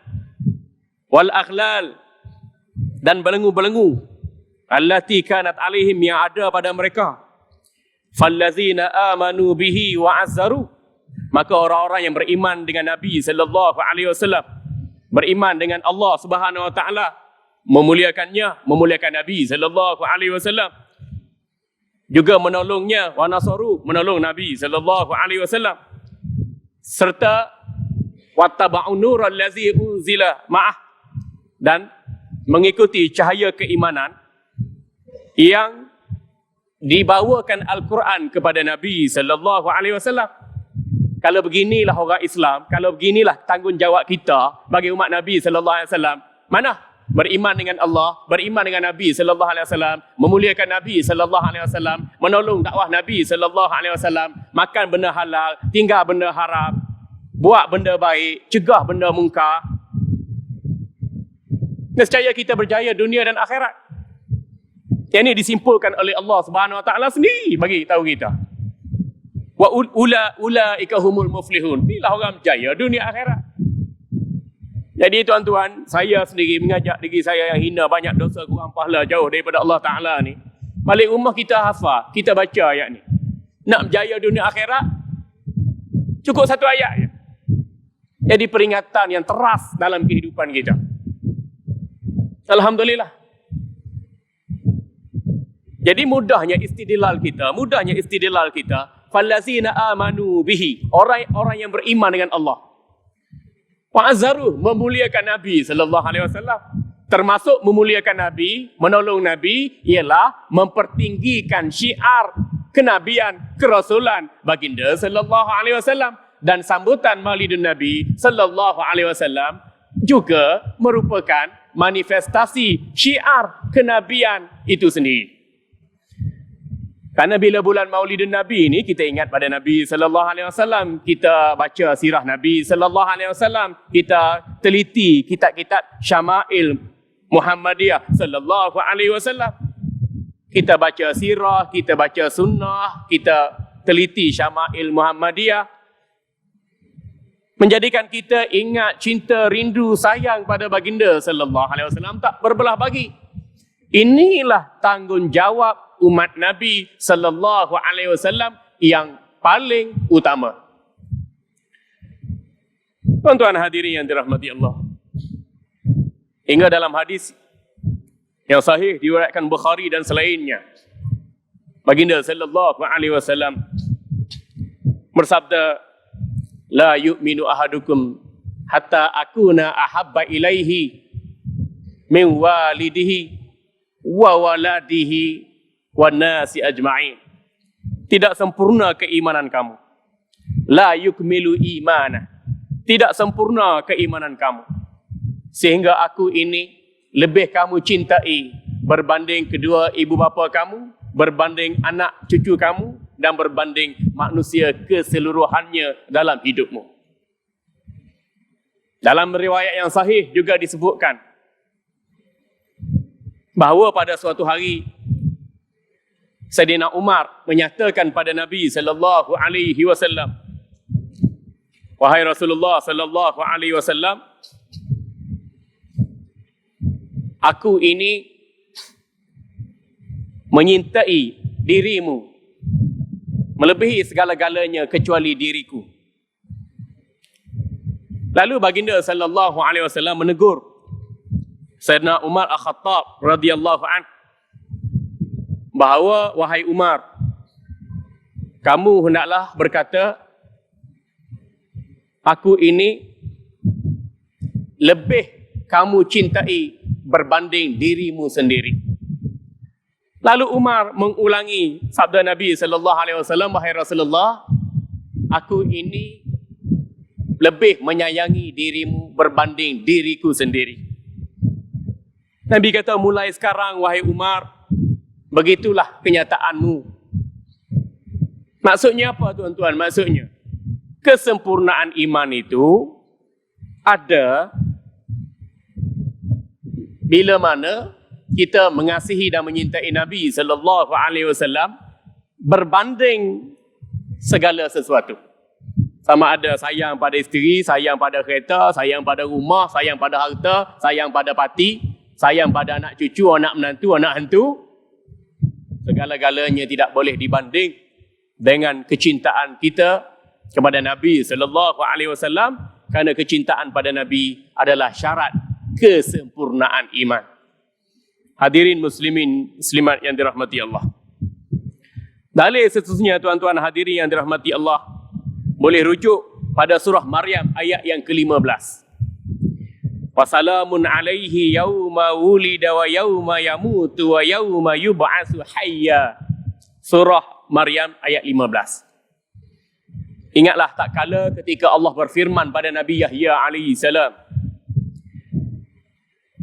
wal aghlal, dan belenggu-belenggu, allati kanat alaihim, yang ada pada mereka. Fallazina amanu bihi wa azzaru. Maka orang-orang yang beriman dengan Nabi sallallahu alaihi wasallam, beriman dengan Allah Subhanahu wa taala, memuliakannya, memuliakan Nabi sallallahu alaihi wasallam, juga menolongnya, wa nasaru, menolong Nabi sallallahu alaihi wasallam, serta wattaba'un nural ladzi unzila ma'ah, dan mengikuti cahaya keimanan yang dibawakan Al-Quran kepada Nabi sallallahu alaihi wasallam. Kalau beginilah orang Islam, kalau beginilah tanggungjawab kita bagi umat Nabi sallallahu alaihi wasallam, mana beriman dengan Allah, beriman dengan Nabi sallallahu alaihi wasallam, memuliakan Nabi sallallahu alaihi wasallam, menolong dakwah Nabi sallallahu alaihi wasallam, makan benda halal, tinggal benda haram, buat benda baik, cegah benda mungkar. Nescaya kita berjaya dunia dan akhirat. Yang ini disimpulkan oleh Allah Subhanahu wa taala sendiri bagi tahu kita. Wa ulaika humul muflihun. Inilah orang berjaya dunia akhirat. Jadi tuan-tuan, saya sendiri mengajak diri saya yang hina, banyak dosa, kurang pahala, jauh daripada Allah Ta'ala ni. Balik rumah kita hafal, kita baca ayat ni. Nak berjaya dunia akhirat, cukup satu ayat je. Jadi peringatan yang teras dalam kehidupan kita. Alhamdulillah. Jadi mudahnya istidlal kita, fallazina amanu bihi, orang-orang yang beriman dengan Allah. Wa azzaru, memuliakan Nabi sallallahu alaihi wasallam. Termasuk memuliakan Nabi, menolong Nabi, ialah mempertinggikan syiar kenabian, kerasulan baginda sallallahu alaihi wasallam, dan sambutan Maulidun Nabi sallallahu alaihi wasallam juga merupakan manifestasi syiar kenabian itu sendiri. Karena bila bulan Maulidun Nabi ni, kita ingat pada Nabi sallallahu alaihi wasallam, kita baca sirah Nabi sallallahu alaihi wasallam, kita teliti kitab-kitab Syama'il Muhammadiyah sallallahu alaihi wasallam. Kita baca sirah, kita baca sunnah, kita teliti Syama'il Muhammadiyah, menjadikan kita ingat, cinta, rindu, sayang pada baginda sallallahu alaihi wasallam tak berbelah bagi. Inilah tanggungjawab umat Nabi sallallahu alaihi wasallam yang paling utama. Tuan-tuan hadirin yang dirahmati Allah. Hingga dalam hadis yang sahih diriwayatkan Bukhari dan selainnya, baginda sallallahu alaihi wasallam bersabda, la yu'minu ahadukum hatta akuna ahabba ilaihi min walidihi wa waladihi wan nasi ajma'in. Tidak sempurna keimanan kamu. La yukmilu imana. Tidak sempurna keimanan kamu, sehingga aku ini lebih kamu cintai berbanding kedua ibu bapa kamu, berbanding anak cucu kamu, dan berbanding manusia keseluruhannya dalam hidupmu. Dalam riwayat yang sahih juga disebutkan bahawa pada suatu hari Sayyidina Umar menyatakan pada Nabi sallallahu alaihi wasallam, wahai Rasulullah sallallahu alaihi wasallam, aku ini menyintai dirimu melebihi segala-galanya kecuali diriku. Lalu baginda sallallahu alaihi wasallam menegur Sayyidina Umar Al-Khattab radhiyallahu anhu bahawa, wahai Umar, kamu hendaklah berkata, aku ini lebih kamu cintai berbanding dirimu sendiri. Lalu Umar mengulangi sabda Nabi sallallahu alaihi wasallam, wahai Rasulullah, aku ini lebih menyayangi dirimu berbanding diriku sendiri. Nabi kata, mulai sekarang wahai Umar, begitulah kenyataanmu. Maksudnya apa tuan-tuan? Maksudnya, kesempurnaan iman itu ada bila mana kita mengasihi dan menyintai Nabi sallallahu alaihi wasallam berbanding segala sesuatu. Sama ada sayang pada isteri, sayang pada kereta, sayang pada rumah, sayang pada harta, sayang pada parti, sayang pada anak cucu, anak menantu, anak hantu. Segala-galanya tidak boleh dibanding dengan kecintaan kita kepada Nabi sallallahu alaihi wasallam, kerana kecintaan pada Nabi adalah syarat kesempurnaan iman. Hadirin muslimin muslimat yang dirahmati Allah. Dalil seterusnya tuan-tuan hadirin yang dirahmati Allah boleh rujuk pada surah Maryam ayat yang ke-15. Wasalamun alaihi yauma wulida wa yauma yamutu wa yauma yub'atsu hayya. Surah Maryam ayat 15. Ingatlah tak kala ketika Allah berfirman pada Nabi Yahya alaihi salam,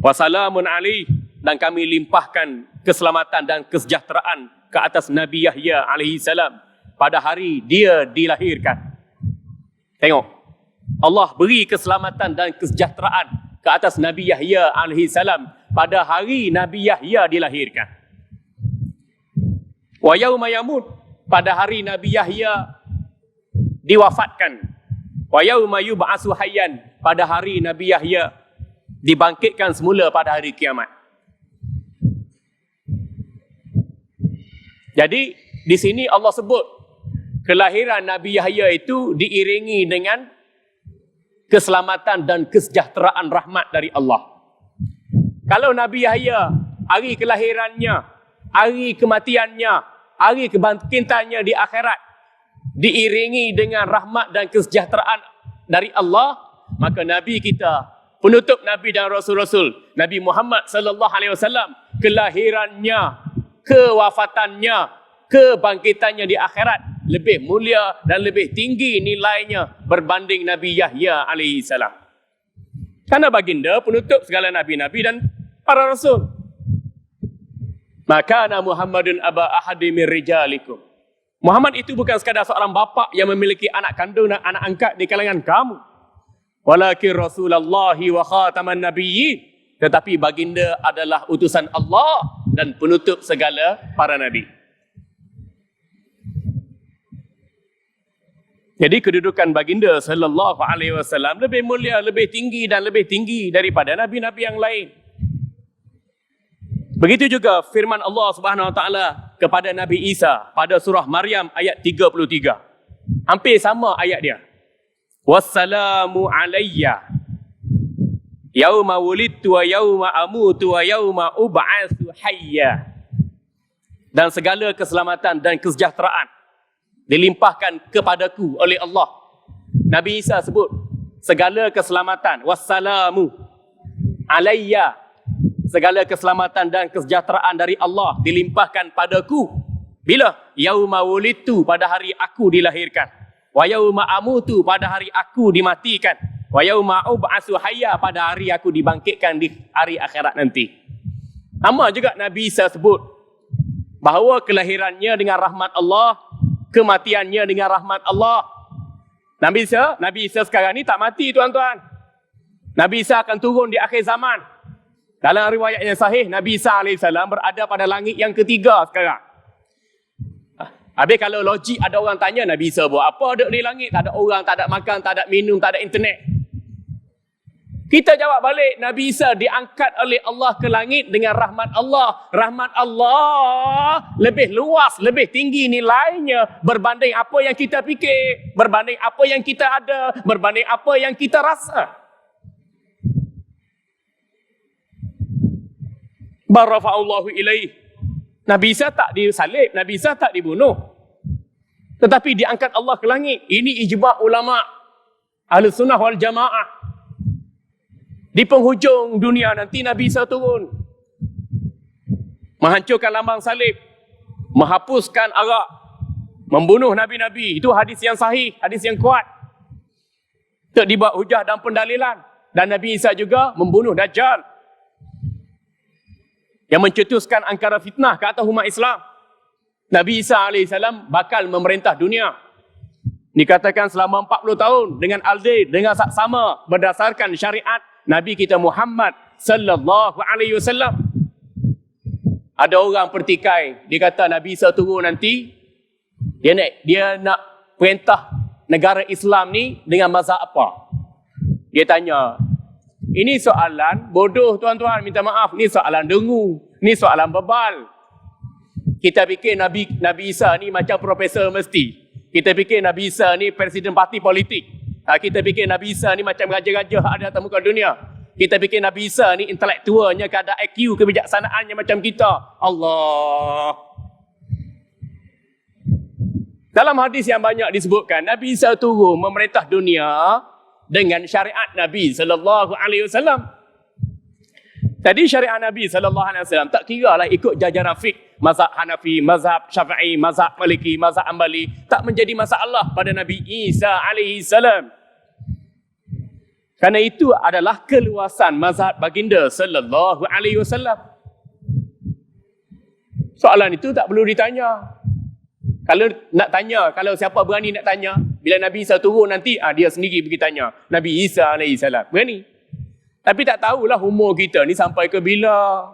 wasalamun alaihi, dan kami limpahkan keselamatan dan kesejahteraan ke atas Nabi Yahya alaihi salam pada hari dia dilahirkan. Tengok, Allah beri keselamatan dan kesejahteraan ke atas Nabi Yahya alaihi salam pada hari Nabi Yahya dilahirkan. Wa yauma yamut, pada hari Nabi Yahya diwafatkan. Wa yauma yub'atsu hayyan, pada hari Nabi Yahya dibangkitkan semula pada hari kiamat. Jadi di sini Allah sebut kelahiran Nabi Yahya itu diiringi dengan keselamatan dan kesejahteraan rahmat dari Allah. Kalau Nabi Yahya hari kelahirannya, hari kematiannya, hari kebangkitannya di akhirat diiringi dengan rahmat dan kesejahteraan dari Allah, maka Nabi kita, penutup Nabi dan Rasul-Rasul, Nabi Muhammad sallallahu alaihi wasallam, kelahirannya, kewafatannya, kebangkitannya di akhirat lebih mulia dan lebih tinggi nilainya berbanding Nabi Yahya alaihi salam. Karena baginda penutup segala nabi-nabi dan para rasul. Maka Muhammadun aba ahadi min rijalikum. Muhammad itu bukan sekadar seorang bapa yang memiliki anak kandung dan anak angkat di kalangan kamu. Walakin Rasulullah wa khataman nabiyyin, tetapi baginda adalah utusan Allah dan penutup segala para nabi. Jadi kedudukan baginda sallallahu alaihi wasallam lebih mulia, lebih tinggi dan lebih tinggi daripada nabi-nabi yang lain. Begitu juga firman Allah Subhanahu wa taala kepada Nabi Isa pada surah Maryam ayat 33. Hampir sama ayat dia. Wassalamu alayya yauma wulidtu wa yauma amutu wa yauma ub'atsu hayya. Dan segala keselamatan dan kesejahteraan dilimpahkan kepadaku oleh Allah. Nabi Isa sebut segala keselamatan, wassalamu alayya, segala keselamatan dan kesejahteraan dari Allah dilimpahkan padaku. Bila? Yauma wulidtu, pada hari aku dilahirkan. Wa yauma amutu, pada hari aku dimatikan. Wa yauma ub'atsu hayya, pada hari aku dibangkitkan di hari akhirat nanti. Sama juga Nabi Isa sebut bahawa kelahirannya dengan rahmat Allah, kematiannya dengan rahmat Allah. Nabi Isa sekarang ni tak mati tuan-tuan. Nabi Isa akan turun di akhir zaman. Dalam riwayat yang sahih, Nabi Isa AS berada pada langit yang ketiga sekarang. Habis kalau logik ada orang tanya, Nabi Isa buat apa duduk di langit? Tak ada orang, tak ada makan, tak ada minum, tak ada internet. Kita jawab balik, Nabi Isa diangkat oleh Allah ke langit dengan rahmat Allah. Rahmat Allah lebih luas, lebih tinggi nilainya berbanding apa yang kita fikir, berbanding apa yang kita ada, berbanding apa yang kita rasa. Barafa'allahu ilaih. Nabi Isa tak disalib, Nabi Isa tak dibunuh. Tetapi diangkat Allah ke langit. Ini ijma' ulama' Ahlus Sunnah wal Jamaah. Di penghujung dunia nanti Nabi Isa turun, menghancurkan lambang salib, menghapuskan arak, membunuh Nabi-Nabi. Itu hadis yang sahih, hadis yang kuat. Tak dibuat hujah dan pendalilan. Dan Nabi Isa juga membunuh Dajjal, yang mencetuskan angkara fitnah ke atas umat Islam. Nabi Isa AS bakal memerintah dunia. Dikatakan selama 40 tahun dengan aldil, dengan saksama berdasarkan syariat Nabi kita Muhammad sallallahu alaihi wasallam. Ada orang pertikai, dia kata Nabi Isa turun nanti, dia nak perintah negara Islam ni dengan mazhab apa? Dia tanya. Ini soalan bodoh tuan-tuan, minta maaf. Ini soalan dengu, ini soalan bebal. Kita fikir Nabi Isa ni macam profesor mesti. Kita fikir Nabi Isa ni presiden parti politik. Kita fikir Nabi Isa ni macam raja-raja ada atas muka dunia. Kita fikir Nabi Isa ni intelektualnya, kadar IQ, kebijaksanaannya macam kita. Allah. Dalam hadis yang banyak disebutkan, Nabi Isa turun memerintah dunia dengan syariat Nabi sallallahu alaihi wasallam. Tadi syariat Nabi sallallahu alaihi wasallam tak kira lah ikut jajaran fiqh, mazhab Hanafi, mazhab Syafi'i, mazhab Maliki, mazhab Ambali, tak menjadi masalah pada Nabi Isa alaihi salam. Karena itu adalah keluasan mazhab baginda sallallahu alaihi wasallam. Soalan itu tak perlu ditanya. Kalau nak tanya, kalau siapa berani nak tanya, bila Nabi Isa turun nanti, dia sendiri pergi tanya. Nabi Isa alaihi salam. Berani. Tapi tak tahulah umur kita ni sampai ke bila.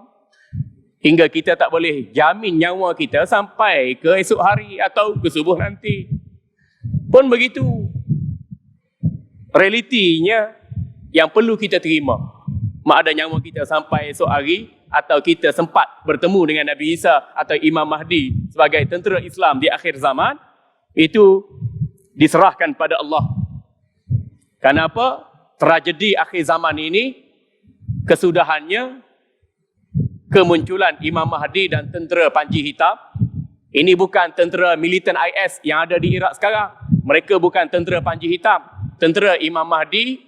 Hingga kita tak boleh jamin nyawa kita sampai ke esok hari atau ke subuh nanti. Pun begitu. Realitinya yang perlu kita terima. Mak ada nyawa kita sampai esok hari atau kita sempat bertemu dengan Nabi Isa atau Imam Mahdi sebagai tentera Islam di akhir zaman, itu diserahkan pada Allah. Kenapa? Tragedi akhir zaman ini, kesudahannya kemunculan Imam Mahdi dan tentera panji hitam. Ini bukan tentera militan IS yang ada di Iraq sekarang. Mereka bukan tentera panji hitam. Tentera Imam Mahdi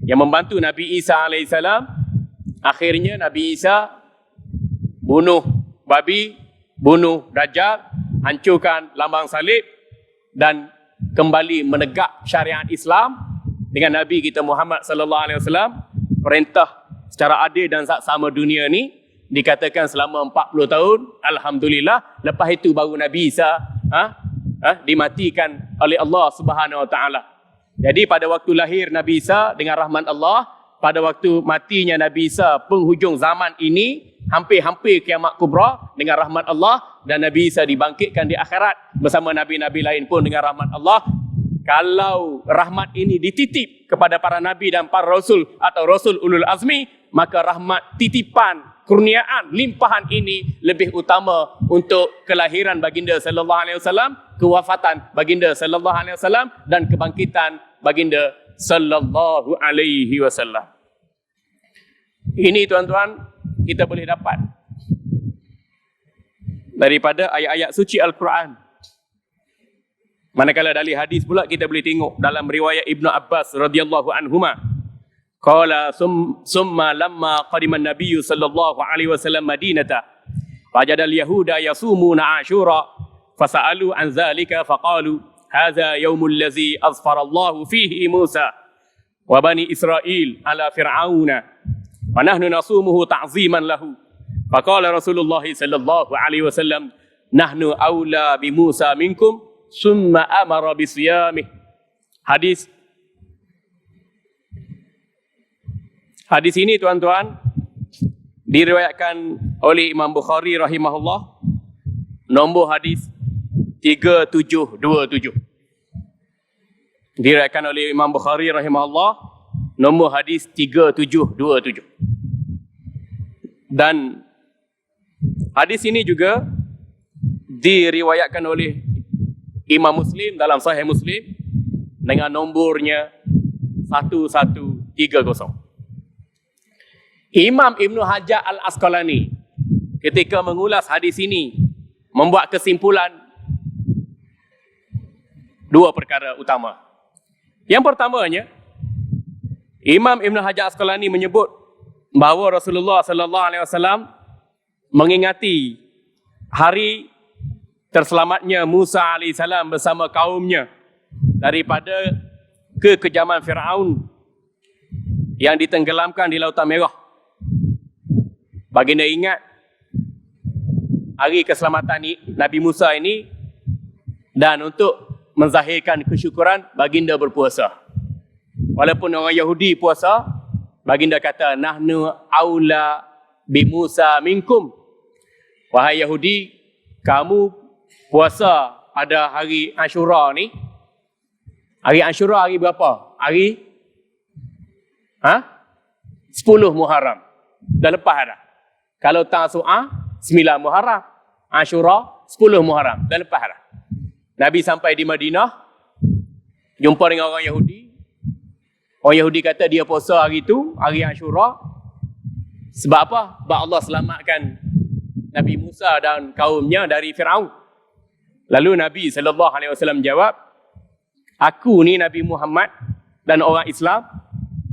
yang membantu Nabi Isa AS. Akhirnya Nabi Isa bunuh babi, bunuh Dajjal, hancurkan lambang salib dan kembali menegak syariat Islam dengan Nabi kita Muhammad sallallahu alaihi wasallam. Perintah secara adil dan saksama dunia ni dikatakan selama 40 tahun. Alhamdulillah. Lepas itu baru Nabi Isa dimatikan oleh Allah Subhanahu Wa Taala. Jadi pada waktu lahir Nabi Isa dengan rahmat Allah, pada waktu matinya Nabi Isa penghujung zaman ini, hampir-hampir kiamat kubra dengan rahmat Allah, dan Nabi Isa dibangkitkan di akhirat bersama nabi-nabi lain pun dengan rahmat Allah. Kalau rahmat ini dititip kepada para nabi dan para rasul atau rasul ulul azmi, maka rahmat titipan, kurniaan, limpahan ini lebih utama untuk kelahiran baginda sallallahu alaihi wasallam, kewafatan baginda sallallahu alaihi wasallam, dan kebangkitan baginda sallallahu alaihi wasallam. Ini tuan-tuan kita boleh dapat daripada ayat-ayat suci Al-Quran. Manakala dari hadis pula kita boleh tengok dalam riwayat Ibnu Abbas radhiyallahu anhuma, qala summa lamma qadima an-nabiy sallallahu alaihi wasallam Madinata wajada al-yahuda yasumuna Ashura fasalu an zalika faqalu hadha yaumul ladzi azfara Allah fihi Musa wa bani Israil ala fir'auna wa nahnu nasumuhu ta'ziman lahu. Faqala Rasulullah sallallahu alaihi wasallam nahnu aula bi Musa minkum summa amara bisiyamih. Hadis ini tuan-tuan diriwayatkan oleh Imam Bukhari rahimahullah, nombor hadis 3727. Diriwayatkan oleh Imam Bukhari rahimahullah, nombor hadis 3727. Dan hadis ini juga diriwayatkan oleh Imam Muslim dalam Sahih Muslim dengan nombornya 1130. Imam Ibn Hajar Al-Asqalani ketika mengulas hadis ini membuat kesimpulan dua perkara utama. Yang pertamanya, Imam Ibn Hajar Asqalani menyebut bahawa Rasulullah sallallahu alaihi wasallam mengingati hari terselamatnya Musa alaihissalam bersama kaumnya daripada kekejaman Firaun yang ditenggelamkan di Lautan Merah. Baginda ingat hari keselamatan Nabi Musa ini, dan untuk menzahirkan kesyukuran, baginda berpuasa. Walaupun orang Yahudi puasa, baginda kata, nahnu aula bi Musa minkum. Wahai Yahudi, kamu puasa pada hari Ashura ni. Hari Ashura hari berapa? Hari 10 Muharram. Dah lepas dah. Kalau Tasu'ah 9 Muharram, Ashura 10 Muharram. Dah lepas dah. Nabi sampai di Madinah, jumpa dengan orang Yahudi. Orang Yahudi kata dia puasa hari itu, hari Ashura. Sebab apa? Sebab Allah selamatkan Nabi Musa dan kaumnya dari Firaun. Lalu Nabi SAW jawab, aku ni Nabi Muhammad dan orang Islam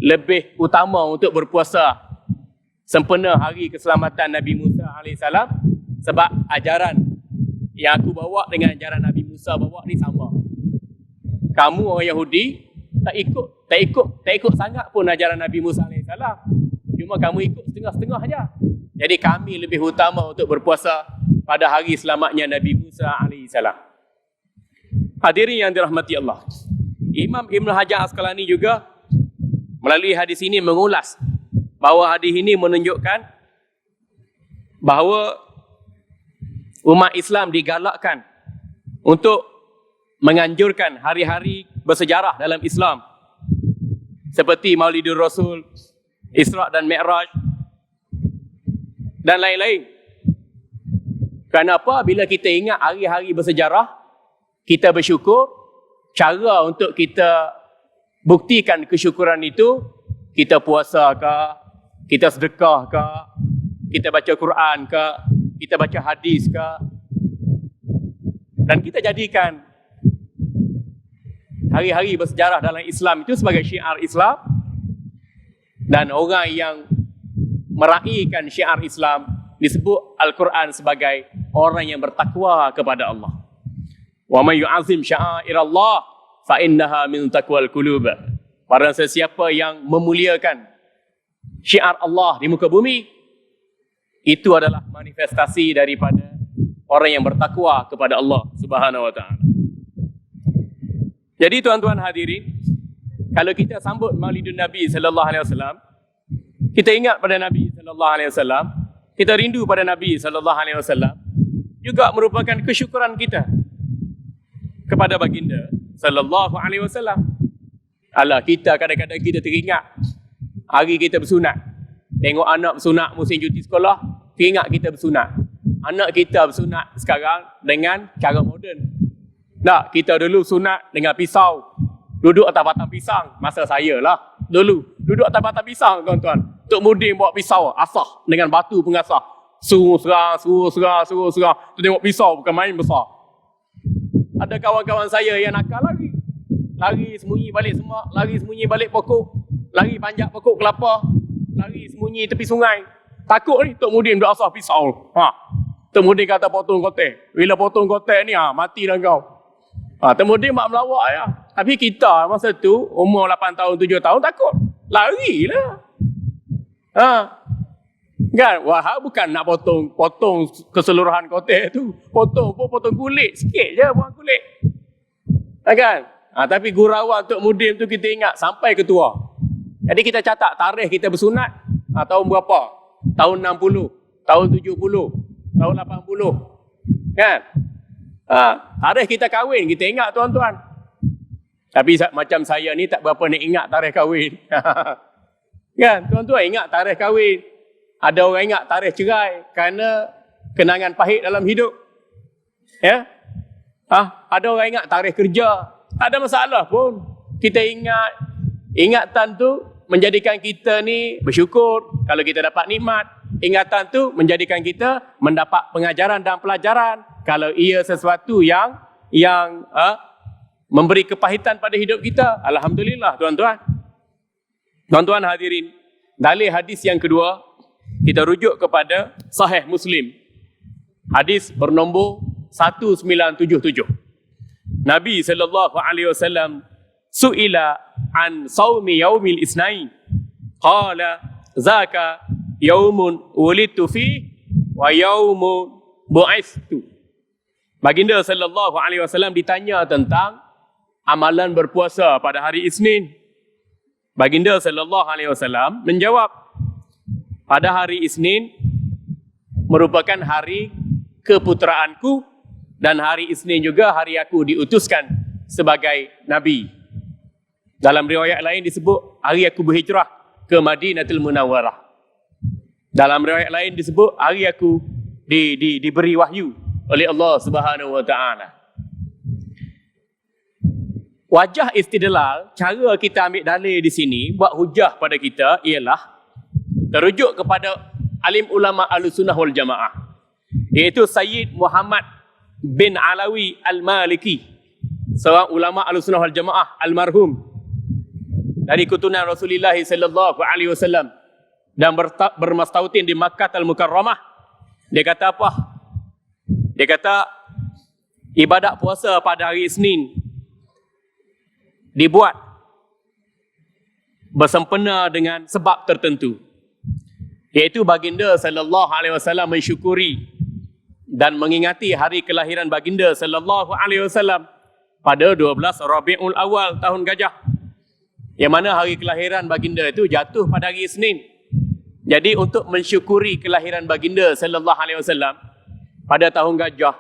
lebih utama untuk berpuasa sempena hari keselamatan Nabi Musa AS, sebab ajaran yang aku bawa dengan ajaran Nabi Musa bawa ni sama. Kamu orang Yahudi tak ikut sangat pun ajaran Nabi Musa AS. Cuma kamu ikut setengah-setengah aja. Jadi kami lebih utama untuk berpuasa pada hari selamatnya Nabi Musa AS. Hadirin yang dirahmati Allah, Imam Ibn Hajar Asqalani juga melalui hadis ini mengulas bahawa hadis ini menunjukkan bahawa umat Islam digalakkan untuk menganjurkan hari-hari bersejarah dalam Islam seperti Maulidur Rasul, Isra' dan Mi'raj dan lain-lain. Kenapa? Bila kita ingat hari-hari bersejarah, kita bersyukur. Cara untuk kita buktikan kesyukuran itu, kita puasa ke, kita sedekah ke, kita baca Quran ke, kita baca hadis ke, dan kita jadikan hari-hari bersejarah dalam Islam itu sebagai syiar Islam. Dan orang yang meraihkan syiar Islam disebut Al-Quran sebagai orang yang bertakwa kepada Allah. Wa may yu'azzim sya'airallah fa innaha min taqwal qulub. Barang sesiapa yang memuliakan syiar Allah di muka bumi, itu adalah manifestasi daripada orang yang bertakwa kepada Allah Subhanahu wa taala. Jadi tuan-tuan hadirin, kalau kita sambut Maulidun Nabi sallallahu alaihi wasallam, kita ingat pada Nabi sallallahu alaihi wasallam, kita rindu pada Nabi sallallahu alaihi wasallam, juga merupakan kesyukuran kita kepada baginda sallallahu alaihi wasallam. Alah, kita kadang-kadang kita teringat hari kita bersunat. Tengok anak bersunat musim cuti sekolah, teringat kita bersunat. Anak kita bersunat sekarang dengan cara moden. Tak, kita dulu sunat dengan pisau. Duduk atas batang pisang. Masa saya lah dulu duduk atas batang pisang, tuan-tuan. Tok Mudin bawa pisau, asah dengan batu pengasah. Suruh serang. Tu tengok pisau bukan main besar. Ada kawan-kawan saya yang nakal lari. Lari sembunyi balik semak, lari sembunyi balik pokok, lari panjat pokok kelapa, lari sembunyi tepi sungai. Takut ni Tok Mudin duk asah pisau. Tok Mudin kata potong kotek. Bila potong kotek ni, mati dah kau. Tok Mudin mak melawak ya. Tapi kita masa tu umur 8 tahun, 7 tahun takut. Larilah. Kan? Wah, bukan nak potong keseluruhan kotek tu. Potong kulit sikit je, buang kulit. Kan? Tapi gurauan Tok Mudin tu kita ingat sampai ke tua. Jadi kita catat tarikh kita bersunat tahun berapa? Tahun 60, tahun 70, tahun 80. Kan? Tarikh kita kahwin kita ingat, tuan-tuan. Tapi macam saya ni tak berapa nak ingat tarikh kahwin. Kan? Tuan-tuan ingat tarikh kahwin. Ada orang ingat tarikh cerai kerana kenangan pahit dalam hidup. Ya? Ada orang ingat tarikh kerja. Tak ada masalah pun. Kita ingat. Ingatan tu menjadikan kita ni bersyukur kalau kita dapat nikmat. Ingatan tu menjadikan kita mendapat pengajaran dan pelajaran kalau ia sesuatu yang memberi kepahitan pada hidup kita. Alhamdulillah tuan-tuan. Tuan-tuan hadirin, dalil hadis yang kedua, kita rujuk kepada Sahih Muslim. Hadis bernombor 1977. Nabi sallallahu alaihi wasallam su'ila an saumi yaumil isnain. Qala zaka yaumun wulidtu fi wa yaumun bu'ithtu. Baginda sallallahu alaihi wasallam ditanya tentang amalan berpuasa pada hari Isnin. Baginda sallallahu alaihi wasallam menjawab, pada hari Isnin merupakan hari keputeraanku dan hari Isnin juga hari aku diutuskan sebagai nabi. Dalam riwayat lain disebut hari aku berhijrah ke Madinatul Munawwarah. Dalam riwayat lain disebut hari aku diberi wahyu oleh Allah Subhanahu wa taala. Wajah istidlal, cara kita ambil dalil di sini buat hujah pada kita ialah terujuk kepada alim ulama Ahlussunnah wal Jamaah, iaitu Sayyid Muhammad bin Alawi Al-Maliki, seorang ulama Ahlussunnah wal Jamaah almarhum, dari keturunan Rasulullah sallallahu alaihi wasallam dan bermastautin di Makkah Al-Mukarramah. Dia kata apa? Dia kata ibadat puasa pada hari Isnin dibuat bersempena dengan sebab tertentu, iaitu baginda sallallahu alaihi wasallam mensyukuri dan mengingati hari kelahiran baginda sallallahu alaihi wasallam pada 12 Rabiul Awal tahun Gajah, yang mana hari kelahiran baginda itu jatuh pada hari Isnin. Jadi untuk mensyukuri kelahiran baginda sallallahu alaihi wasallam pada tahun Gajah,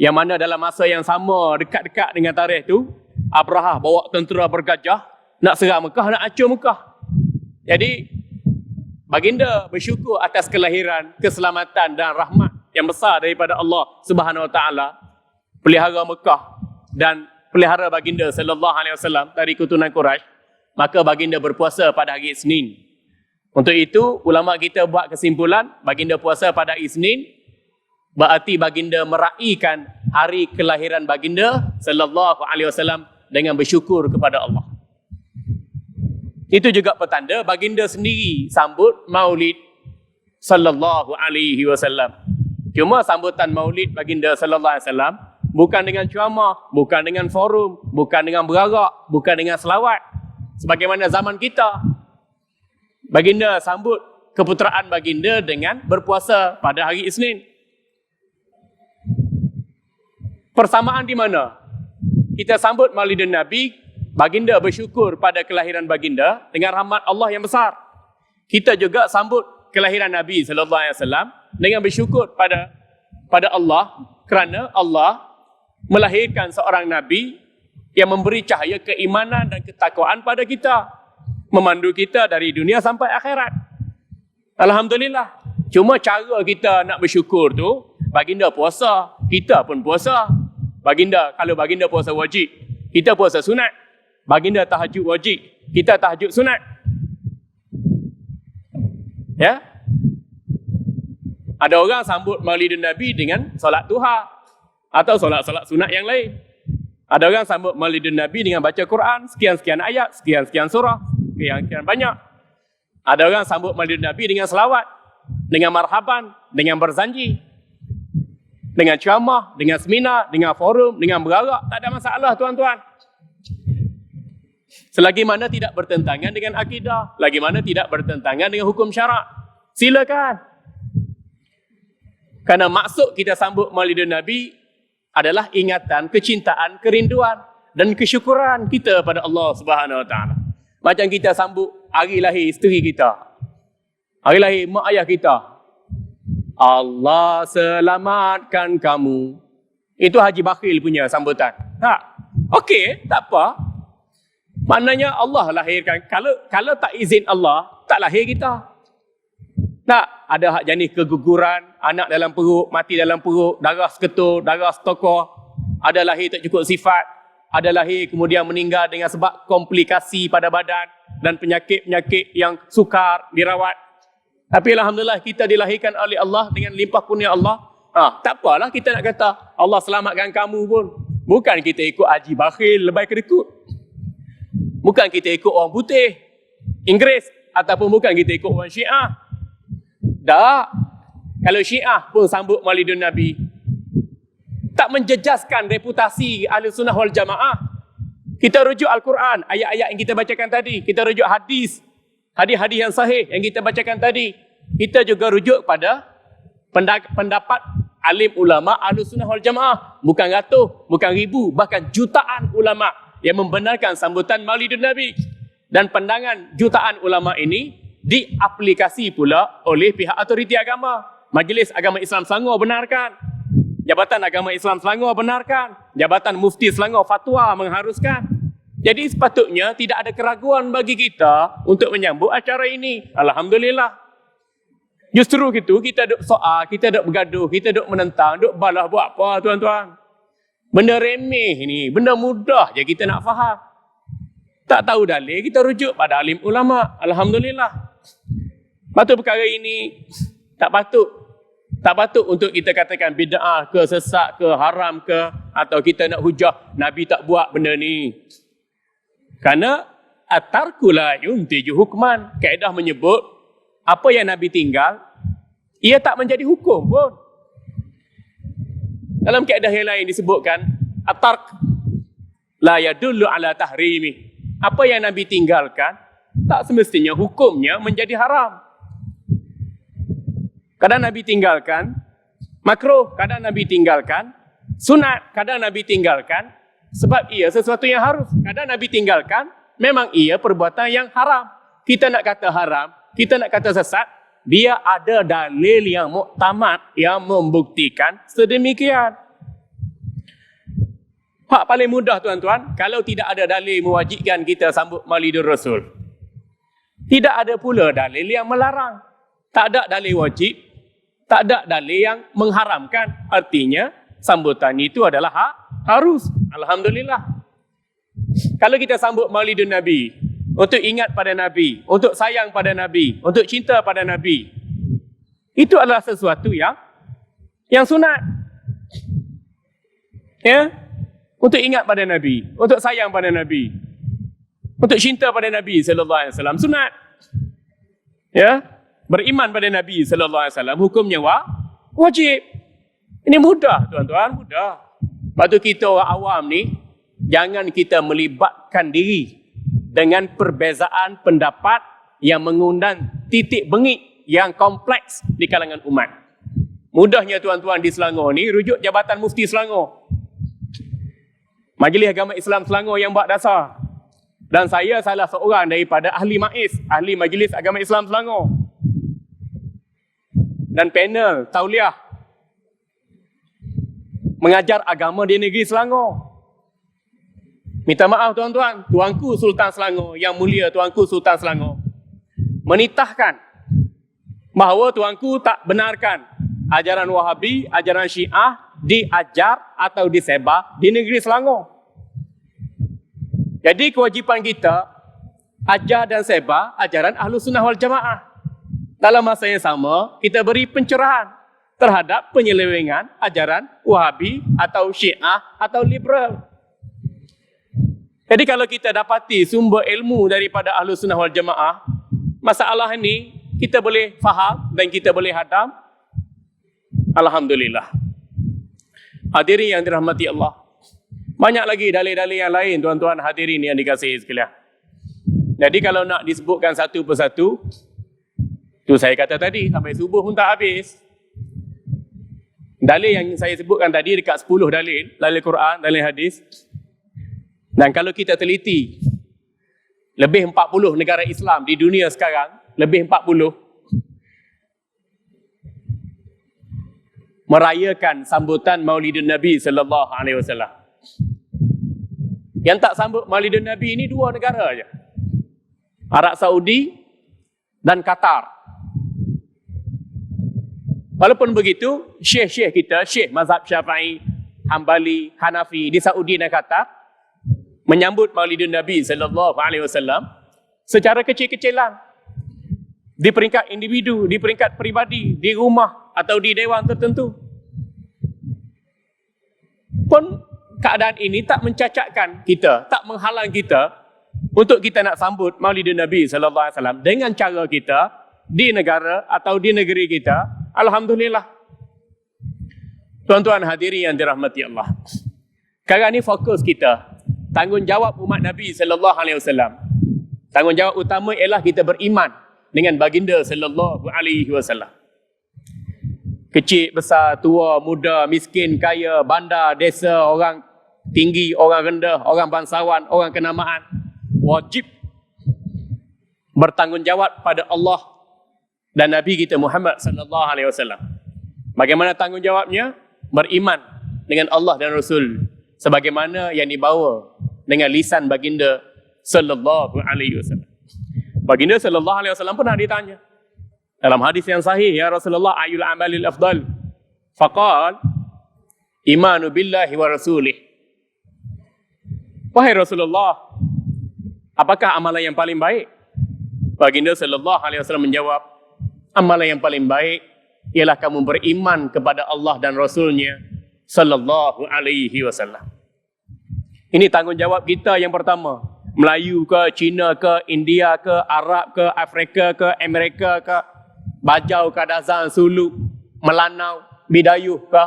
yang mana dalam masa yang sama dekat-dekat dengan tarikh itu, Abrahah bawa tentera bergajah nak serang Mekah, nak acur Mekah. Jadi baginda bersyukur atas kelahiran, keselamatan dan rahmat yang besar daripada Allah Subhanahu wa taala, pelihara Mekah dan pelihara baginda sallallahu alaihi wasallam dari keturunan Quraisy. Maka baginda berpuasa pada hari Isnin. Untuk itu ulama kita buat kesimpulan, baginda puasa pada hari Isnin berarti baginda meraihkan hari kelahiran baginda sallallahu alaihi wasallam dengan bersyukur kepada Allah. Itu juga petanda baginda sendiri sambut Maulid sallallahu alaihi wasallam. Cuma sambutan Maulid baginda sallallahu alaihi wasallam bukan dengan ceramah, bukan dengan forum, bukan dengan berarak, bukan dengan selawat sebagaimana zaman kita. Baginda sambut keputeraan baginda dengan berpuasa pada hari Isnin. Persamaan di mana? Kita sambut Maulidun Nabi, baginda bersyukur pada kelahiran baginda dengan rahmat Allah yang besar. Kita juga sambut kelahiran Nabi sallallahu alaihi wasallam dengan bersyukur pada Allah kerana Allah melahirkan seorang nabi yang memberi cahaya keimanan dan ketakwaan pada kita, memandu kita dari dunia sampai akhirat. Alhamdulillah. Cuma cara kita nak bersyukur tu, baginda puasa, kita pun puasa. Kalau baginda puasa wajib, kita puasa sunat. Baginda tahajud wajib, kita tahajud sunat. Ya? Ada orang sambut Maulidun Nabi dengan solat duha atau solat-solat sunat yang lain. Ada orang sambut Maulidun Nabi dengan baca Quran, sekian-sekian ayat, sekian-sekian surah, sekian-sekian banyak. Ada orang sambut Maulidun Nabi dengan selawat, dengan marhaban, dengan berzanji, dengan ceramah, dengan seminar, dengan forum, dengan berarak, tak ada masalah tuan-tuan. Selagi mana tidak bertentangan dengan akidah, lagi mana tidak bertentangan dengan hukum syarak, silakan. Karena maksud kita sambut Maulidun Nabi adalah ingatan, kecintaan, kerinduan dan kesyukuran kita pada Allah Subhanahu wa taala. Macam kita sambut hari lahir isteri kita, hari lahir mak ayah kita. Allah selamatkan kamu. Itu Haji Bakhil punya sambutan. Okey, tak apa. Maknanya Allah lahirkan. Kalau tak izin Allah, tak lahir kita. Tak ada hak jenis keguguran, anak dalam perut, mati dalam perut, darah seketul, darah setokor, ada lahir tak cukup sifat, ada lahir kemudian meninggal dengan sebab komplikasi pada badan dan penyakit-penyakit yang sukar dirawat. Tapi alhamdulillah kita dilahirkan oleh Allah dengan limpah kurnia Allah. Tak apalah kita nak kata Allah selamatkan kamu pun. Bukan kita ikut Haji Bakhil lebay kedekut. Bukan kita ikut orang putih Inggeris, ataupun bukan kita ikut orang Syiah. Tak. Kalau Syiah pun sambut Maulidun Nabi, tak menjejaskan reputasi Ahli Sunnah wal Jamaah. Kita rujuk Al-Quran, ayat-ayat yang kita bacakan tadi. Kita rujuk hadis, hadis-hadis yang sahih yang kita bacakan tadi. Kita juga rujuk pada pendapat alim ulama Ahli Sunnah wal Jamaah. Bukan ratus, bukan ribu, bahkan jutaan ulama yang membenarkan sambutan Maulidun Nabi. Dan pandangan jutaan ulama ini diaplikasi pula oleh pihak autoriti agama. Majlis Agama Islam Selangor benarkan, Jabatan Agama Islam Selangor benarkan, Jabatan Mufti Selangor fatwa mengharuskan. Jadi sepatutnya tidak ada keraguan bagi kita untuk menyambut acara ini. Alhamdulillah. Justru gitu, kita duk soal, kita duk bergaduh, kita duk menentang, duk balah buat apa tuan-tuan. Benda remeh ni, benda mudah je kita nak faham. Tak tahu dalil, kita rujuk pada alim ulama. Alhamdulillah. Patut perkara ini tak patut untuk kita katakan bid'ah ke, sesat ke, haram ke, atau kita nak hujah Nabi tak buat benda ni. Kerana at-tarku la yuntiju hukman. Kaedah menyebut apa yang Nabi tinggal, ia tak menjadi hukum pun. Dalam kaedah yang lain disebutkan at-tark la yadullu ala tahrimi. Apa yang Nabi tinggalkan tak semestinya hukumnya menjadi haram. Kadang Nabi tinggalkan makruh, kadang Nabi tinggalkan sunat, kadang Nabi tinggalkan sebab ia sesuatu yang harus. Kadang Nabi tinggalkan memang ia perbuatan yang haram. Kita nak kata haram, kita nak kata sesat, dia ada dalil yang muktamad yang membuktikan sedemikian. Hak paling mudah tuan-tuan, kalau tidak ada dalil mewajibkan kita sambut Maulidur Rasul. Tidak ada pula dalil yang melarang. Tak ada dalil wajib, tak ada dalil yang mengharamkan. Artinya sambutan itu adalah hak harus. Alhamdulillah. Kalau kita sambut Maulidun Nabi untuk ingat pada Nabi, untuk sayang pada Nabi, untuk cinta pada Nabi, itu adalah sesuatu yang sunat. Ya? Untuk ingat pada Nabi, untuk sayang pada Nabi, untuk cinta pada Nabi sallallahu alaihi wasallam, sunat. Ya? Beriman pada Nabi sallallahu alaihi wasallam hukumnya wajib. Ini mudah tuan-tuan, mudah. Lepas kita orang awam ni, jangan kita melibatkan diri dengan perbezaan pendapat yang mengundang titik bengik yang kompleks di kalangan umat. Mudahnya tuan-tuan di Selangor ni, rujuk Jabatan Mufti Selangor, Majlis Agama Islam Selangor yang buat dasar. Dan saya salah seorang daripada ahli MAIS, ahli Majlis Agama Islam Selangor. Dan panel tauliah mengajar agama di negeri Selangor. Minta maaf tuan-tuan, Tuanku Sultan Selangor, Yang Mulia Tuanku Sultan Selangor, menitahkan bahawa Tuanku tak benarkan ajaran Wahabi, ajaran Syiah diajar atau disebar di negeri Selangor. Jadi kewajipan kita ajar dan sebar ajaran Ahlus Sunnah wal Jamaah. Dalam masa yang sama, kita beri pencerahan terhadap penyelewengan ajaran Wahabi atau Syiah atau liberal. Jadi kalau kita dapati sumber ilmu daripada Ahlus Sunnah wal Jamaah, masalah ini kita boleh faham dan kita boleh hadam. Alhamdulillah. Hadirin yang dirahmati Allah. Banyak lagi dalil-dalil yang lain tuan-tuan hadirin yang dikasihi sekalian. Jadi kalau nak disebutkan satu persatu, tu saya kata tadi, sampai subuh pun tak habis. Dalil yang saya sebutkan tadi dekat 10 dalil, dalil Quran, dalil hadis. Dan kalau kita teliti, lebih 40 negara Islam di dunia sekarang, lebih 40, merayakan sambutan Maulidun Nabi sallallahu alaihi wasallam. Yang tak sambut Maulidun Nabi ini 2 negara aja. Arab Saudi dan Qatar. Walaupun begitu, syekh-syekh kita, syekh mazhab Syafi'i, Hambali, Hanafi di Saudi dan Qatar menyambut Maulidun Nabi sallallahu alaihi wasallam secara kecil-kecilan. Di peringkat individu, di peringkat peribadi, di rumah atau di dewan tertentu. Pun keadaan ini tak mencacatkan kita, tak menghalang kita untuk kita nak sambut Maulid Nabi sallallahu alaihi wasallam dengan cara kita di negara atau di negeri kita. Alhamdulillah. Tuan-tuan hadirin yang dirahmati Allah. Sekarang ni fokus kita, tanggungjawab umat Nabi sallallahu alaihi wasallam. Tanggungjawab utama ialah kita beriman dengan baginda sallallahu alaihi wasallam. Kecil, besar, tua, muda, miskin, kaya, bandar, desa, orang tinggi, orang rendah, orang bangsawan, orang kenamaan, wajib bertanggungjawab pada Allah dan Nabi kita Muhammad sallallahu alaihi wasallam. Bagaimana tanggungjawabnya? Beriman dengan Allah dan Rasul sebagaimana yang dibawa dengan lisan baginda sallallahu alaihi wasallam. Baginda sallallahu alaihi wasallam pernah ditanya dalam hadis yang sahih, ya Rasulullah, ayul amalil afdal? Faqal, imanu billahi wa rasulih. Wahai Rasulullah, apakah amalan yang paling baik? Baginda sallallahu alaihi wasallam menjawab, amalan yang paling baik ialah kamu beriman kepada Allah dan Rasulnya sallallahu alaihi wasallam. Ini tanggungjawab kita yang pertama. Melayu ke, Cina ke, India ke, Arab ke, Afrika ke, Amerika ke, Bajau, Kadazan, Sulu, Melanau, Bidayuh ke,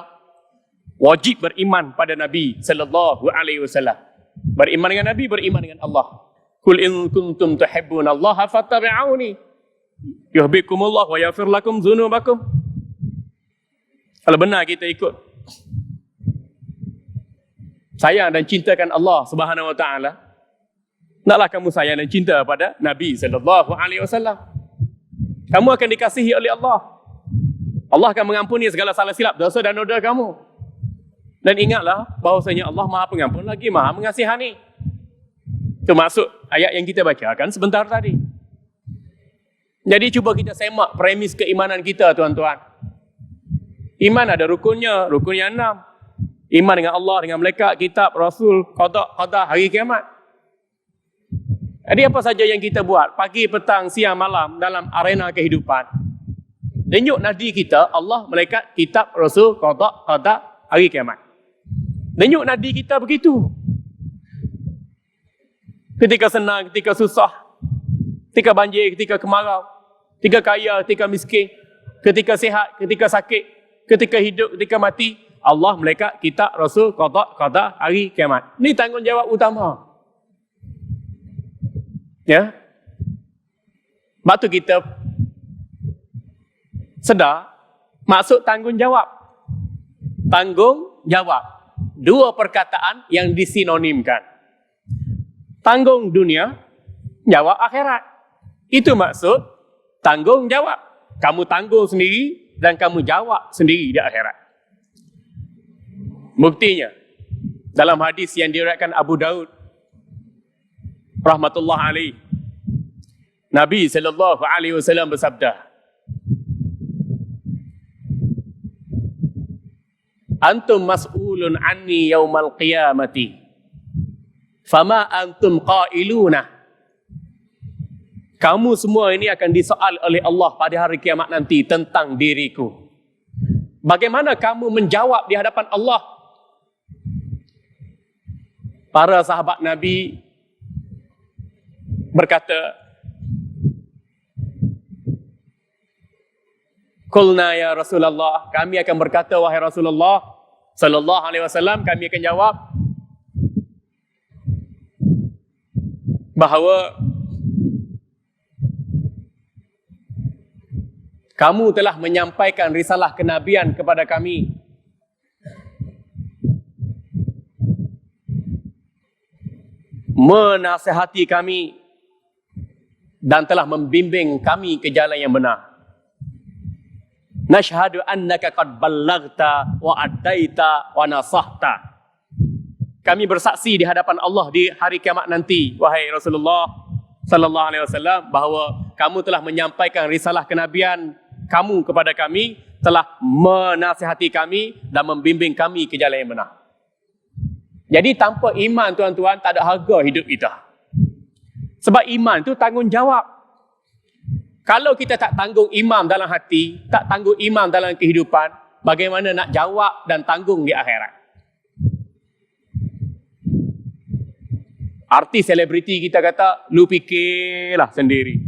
wajib beriman pada Nabi sallallahu alaihi wasallam. Beriman dengan Nabi, beriman dengan Allah. Qul in kuntum tuhibbunallaha fattabi'uni yuhibbukumullah wa yaghfir lakum dzunubakum. Kalau benar kita ikut, sayang dan cintakan Allah Subhanahu wa taala, naklah kamu sayang dan cinta pada Nabi sallallahu alaihi wasallam. Kamu akan dikasihi oleh Allah. Allah akan mengampuni segala salah silap, dosa dan noda kamu. Dan ingatlah bahawasanya Allah Maha Pengampun lagi Maha Mengasihani. Itu maksud ayat yang kita bacakan sebentar tadi. Jadi cuba kita semak premis keimanan kita, tuan-tuan. Iman ada rukunnya, rukun yang 6. Iman dengan Allah, dengan malaikat, kitab, rasul, qada, hari kiamat. Jadi apa saja yang kita buat pagi, petang, siang, malam dalam arena kehidupan, denyut nadi kita Allah, malaikat, kitab, rasul, qada, hari kiamat. Denyut nadi kita begitu. Ketika senang, ketika susah, ketika banjir, ketika kemarau, ketika kaya, ketika miskin, ketika sihat, ketika sakit, ketika hidup, ketika mati, Allah, malaikat, kitab, rasul, qada, hari kiamat. Ini tanggungjawab utama. Ya. Sebab tu kita sedar maksud tanggungjawab. Tanggungjawab. Dua perkataan yang disinonimkan. Tanggung dunia, jawab akhirat. Itu maksud tanggungjawab. Kamu tanggung sendiri dan kamu jawab sendiri di akhirat. Buktinya dalam hadis yang diriwayatkan Abu Daud rahmatullah alaih, Nabi sallallahu alaihi wasallam bersabda, antum mas'ulun anni yaumal qiyamati fama antum qailuna. Kamu semua ini akan disoal oleh Allah pada hari kiamat nanti tentang diriku. Bagaimana kamu menjawab di hadapan Allah? Para sahabat Nabi berkata, qulna ya Rasulullah, kami akan berkata wahai Rasulullah sallallahu alaihi wasallam, kami akan jawab bahawa kamu telah menyampaikan risalah kenabian kepada kami. Menasihati kami dan telah membimbing kami ke jalan yang benar. Nashhadu annaka qad ballaghta wa addaita wa nasahta. Kami bersaksi di hadapan Allah di hari kiamat nanti, wahai Rasulullah sallallahu alaihi wasallam, bahawa kamu telah menyampaikan risalah kenabian kamu kepada kami, telah menasihati kami dan membimbing kami ke jalan yang benar. Jadi tanpa iman, tuan-tuan, tak ada harga hidup kita. Sebab iman itu tanggungjawab. Kalau kita tak tanggung iman dalam hati, tak tanggung iman dalam kehidupan, bagaimana nak jawab dan tanggung di akhirat? Artis selebriti kita kata, lu fikirlah sendiri.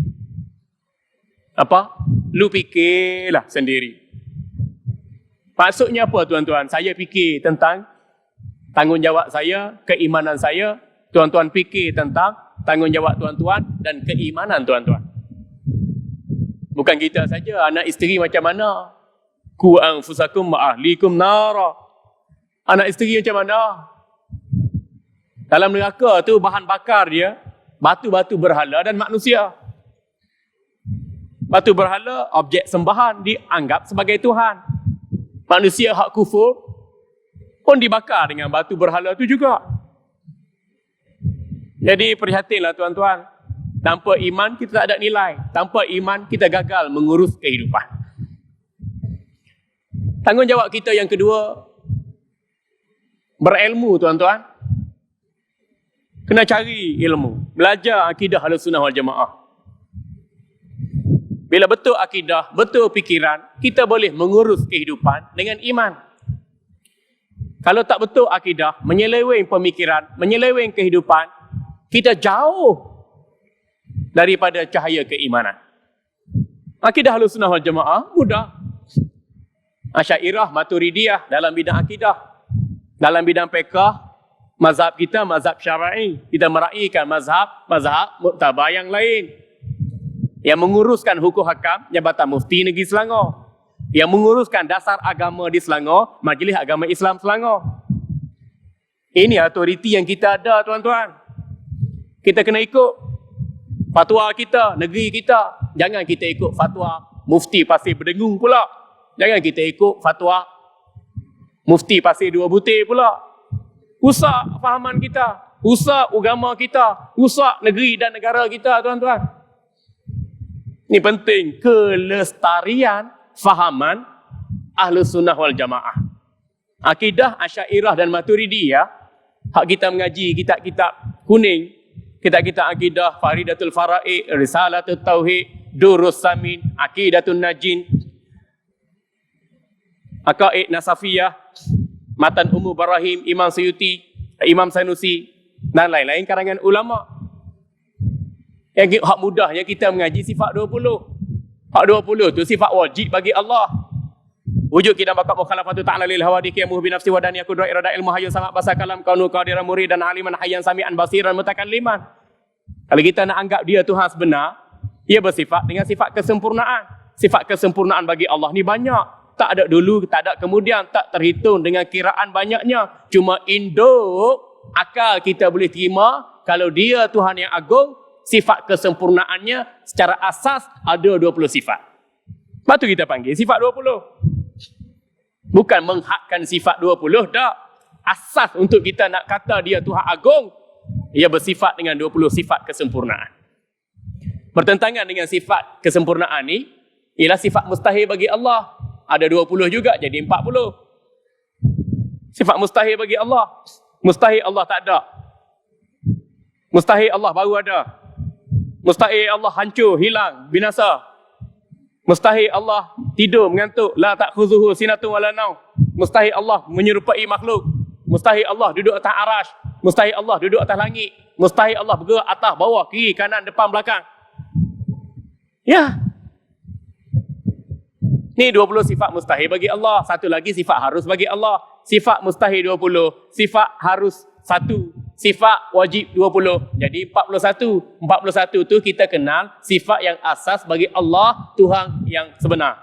Apa? Lu fikirlah sendiri. Maksudnya apa tuan-tuan? Saya fikir tentang tanggungjawab saya, keimanan saya. Tuan-tuan fikir tentang tanggungjawab tuan-tuan dan keimanan tuan-tuan. Bukan kita saja, anak isteri macam mana? Ku anfusakum wa ahlikum nara. Anak isteri macam mana? Dalam neraka tu bahan bakar dia batu-batu berhala dan manusia. Batu berhala objek sembahan dianggap sebagai Tuhan. Manusia hak kufur pun dibakar dengan batu berhala tu juga. Jadi prihatinlah tuan-tuan. Tanpa iman kita tak ada nilai. Tanpa iman kita gagal mengurus kehidupan. Tanggungjawab kita yang kedua, berilmu tuan-tuan. Kena cari ilmu. Belajar akidah Ahlussunnah wal Jamaah. Bila betul akidah, betul fikiran, kita boleh mengurus kehidupan dengan iman. Kalau tak betul akidah, menyeleweng pemikiran, menyeleweng kehidupan, kita jauh daripada cahaya keimanan. Akidah Ahlussunnah wal Jamaah mudah. Asy'ariyah, Maturidiyah dalam bidang akidah. Dalam bidang fiqh, mazhab kita mazhab syar'i. Kita meraihkan mazhab muktabar yang lain. Yang menguruskan hukum hakam Jabatan Mufti Negeri Selangor. Yang menguruskan dasar agama di Selangor, Majlis Agama Islam Selangor. Ini autoriti yang kita ada tuan-tuan. Kita kena ikut fatwa kita, negeri kita. Jangan kita ikut fatwa Mufti Pasir Berdengung pula. Jangan kita ikut fatwa Mufti Pasir Dua Butir pula. Rusak fahaman kita, rusak agama kita, rusak negeri dan negara kita tuan-tuan. Ini penting, kelestarian fahaman Ahlussunnah wal Jamaah. Akidah Asy'ariyah dan Maturidiyah, hak kita mengaji kitab-kitab kuning, kitab-kitab akidah Faridatul Faraid, Risalatul Tauhid, Durrus Samin, Aqidatun Najin, Aqaid Nasafiyah, Matan Ummu Barahim, Imam Suyuti, Imam Sanusi dan lain-lain karangan ulama. Yang hak mudahnya kita mengaji sifat 20. Hak 20 tu sifat wajib bagi Allah. Wujud kita bakat mukhalafatu ta'ala lil hawadith yamuh bi nafsi wa dani yakudra irada ilmu hayy sangat bahasa kalam kaunu qadiran muridan aliman hayyan sami'an basiran mutakalliman. Kalau kita nak anggap dia Tuhan sebenar, ia bersifat dengan sifat kesempurnaan. Sifat kesempurnaan bagi Allah ni banyak. Tak ada dulu, tak ada kemudian, tak terhitung dengan kiraan banyaknya. Cuma induk akal kita boleh terima kalau dia Tuhan yang agung, sifat kesempurnaannya secara asas ada 20 sifat. Lepas tu kita panggil sifat 20. Bukan menghakkan sifat 20, tak. Asas untuk kita nak kata dia Tuhan agung, ia bersifat dengan 20 sifat kesempurnaan. Bertentangan dengan sifat kesempurnaan ni ialah sifat mustahil bagi Allah. Ada 20 juga jadi 40. Sifat mustahil bagi Allah. Mustahil Allah tak ada. Mustahil Allah baru ada. Mustahil Allah hancur, hilang, binasa. Mustahil Allah tidur, mengantuk. La ta'khuzuhu sinatun wala naum. Mustahil Allah menyerupai makhluk. Mustahil Allah duduk atas arash. Mustahil Allah duduk atas langit. Mustahil Allah bergerak atas, bawah, kiri, kanan, depan, belakang. Ya. Ni 20 sifat mustahil bagi Allah. Satu lagi sifat harus bagi Allah. Sifat mustahil 20. Sifat harus 1. Sifat wajib 20. Jadi 41. 41 tu kita kenal sifat yang asas bagi Allah, Tuhan yang sebenar.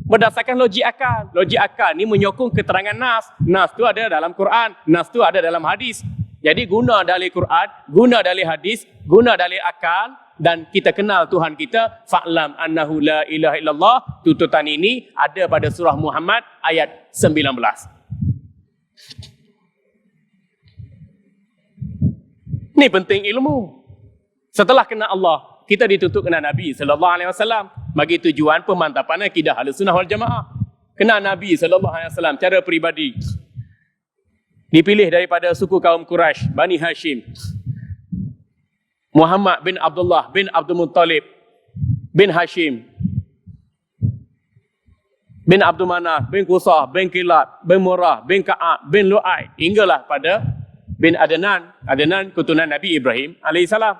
Berdasarkan logik akal. Logik akal ni menyokong keterangan nas. Nas tu ada dalam Quran. Nas tu ada dalam hadis. Jadi guna dalil Quran, guna dalil hadis, guna dalil akal, dan kita kenal Tuhan kita. Fa'lam annahu la ilaha illallah. Tuntutan ini ada pada surah Muhammad ayat 19. Ini penting ilmu. Setelah kenal Allah, kita dituntut kenal Nabi sallallahu alaihi wasallam bagi tujuan pemantapan akidah Ahlussunnah wal Jamaah. Kenal Nabi sallallahu alaihi wasallam cara peribadi. Dipilih daripada suku kaum Quraisy, Bani Hashim. Muhammad bin Abdullah bin Abdul Muttalib bin Hashim bin Abdul Manaf bin Qusah bin Kilab bin Murrah bin Ka'ab bin Lu'ay hinggalah pada bin Adnan. Adnan keturunan Nabi Ibrahim alaihissalam.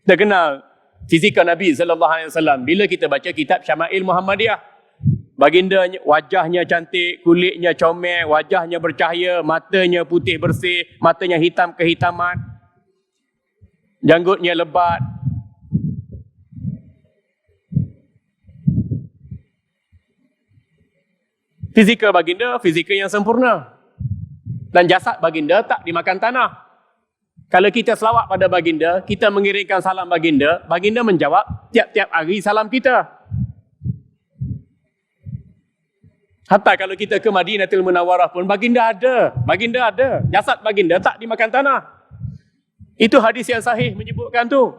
Kita kenal fizikal Nabi SAW bila kita baca kitab Syama'il Muhammadiyah. Baginda wajahnya cantik, kulitnya comel, wajahnya bercahaya, matanya putih bersih, matanya hitam kehitaman, janggutnya lebat. Fizikal baginda, fizikal yang sempurna. Dan jasad baginda tak dimakan tanah. Kalau kita selawat pada baginda, kita mengirimkan salam baginda, baginda menjawab tiap-tiap hari salam kita. Hatta kalau kita ke Madinatul Munawwarah pun baginda ada. Baginda ada. Jasad baginda tak dimakan tanah. Itu hadis yang sahih menyebutkan tu.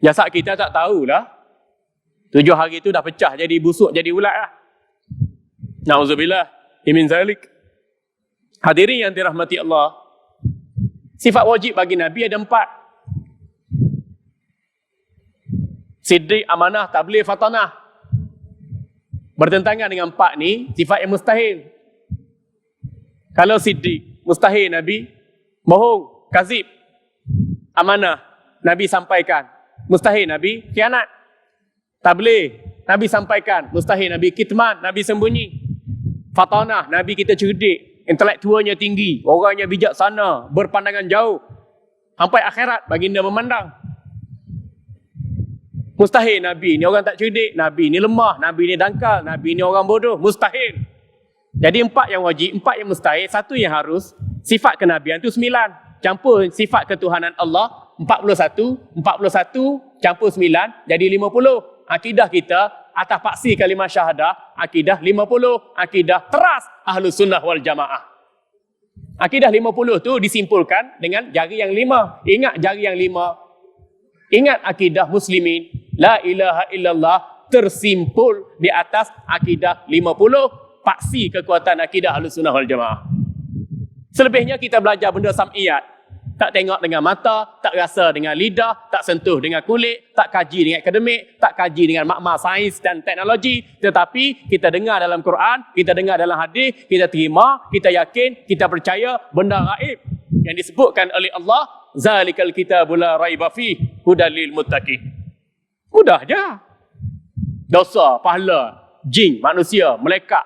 Jasad kita tak tahulah. 7 hari itu dah pecah jadi busuk, jadi ulat lah. Na'udzubillah min zalik. Hadirin yang dirahmati Allah. Sifat wajib bagi Nabi ada 4. Siddiq, amanah, tabligh, fatanah. Bertentangan dengan 4 ni, sifat yang mustahil. Kalau siddiq, mustahil Nabi bohong, kazib. Amanah, Nabi sampaikan, mustahil Nabi khianat. Tabligh, Nabi sampaikan, mustahil Nabi kitman, Nabi sembunyi. Fatanah, Nabi kita cerdik, intelektualnya tinggi, orangnya bijaksana, berpandangan jauh. Sampai akhirat baginda memandang. Mustahil Nabi ni orang tak cerdik, Nabi ni lemah, Nabi ni dangkal, Nabi ni orang bodoh. Mustahil. Jadi 4 yang wajib, 4 yang mustahil, 1 yang harus. Sifat kenabian tu 9. Campur sifat ketuhanan Allah 41, 41 campur 9 jadi 50. Akidah kita atas paksi kalimah syahadah, akidah 50. Akidah teras Ahlus Sunnah wal Jamaah. Akidah 50 tu disimpulkan dengan jari yang 5. Ingat jari yang 5. Ingat akidah muslimin, la ilaha illallah tersimpul di atas akidah 50, paksi kekuatan akidah Ahlus Sunnah wal Jamaah. Selebihnya kita belajar benda sam'iyat, tak tengok dengan mata, tak rasa dengan lidah, tak sentuh dengan kulit, tak kaji dengan akademik, tak kaji dengan makna sains dan teknologi, tetapi kita dengar dalam Quran, kita dengar dalam hadis, kita terima, kita yakin, kita percaya benda gaib yang disebutkan oleh Allah. Zalikal kitabul la raiba fihi hudal lil muttaqin. Mudah je. Dosa, pahala, jin, manusia, malaikat,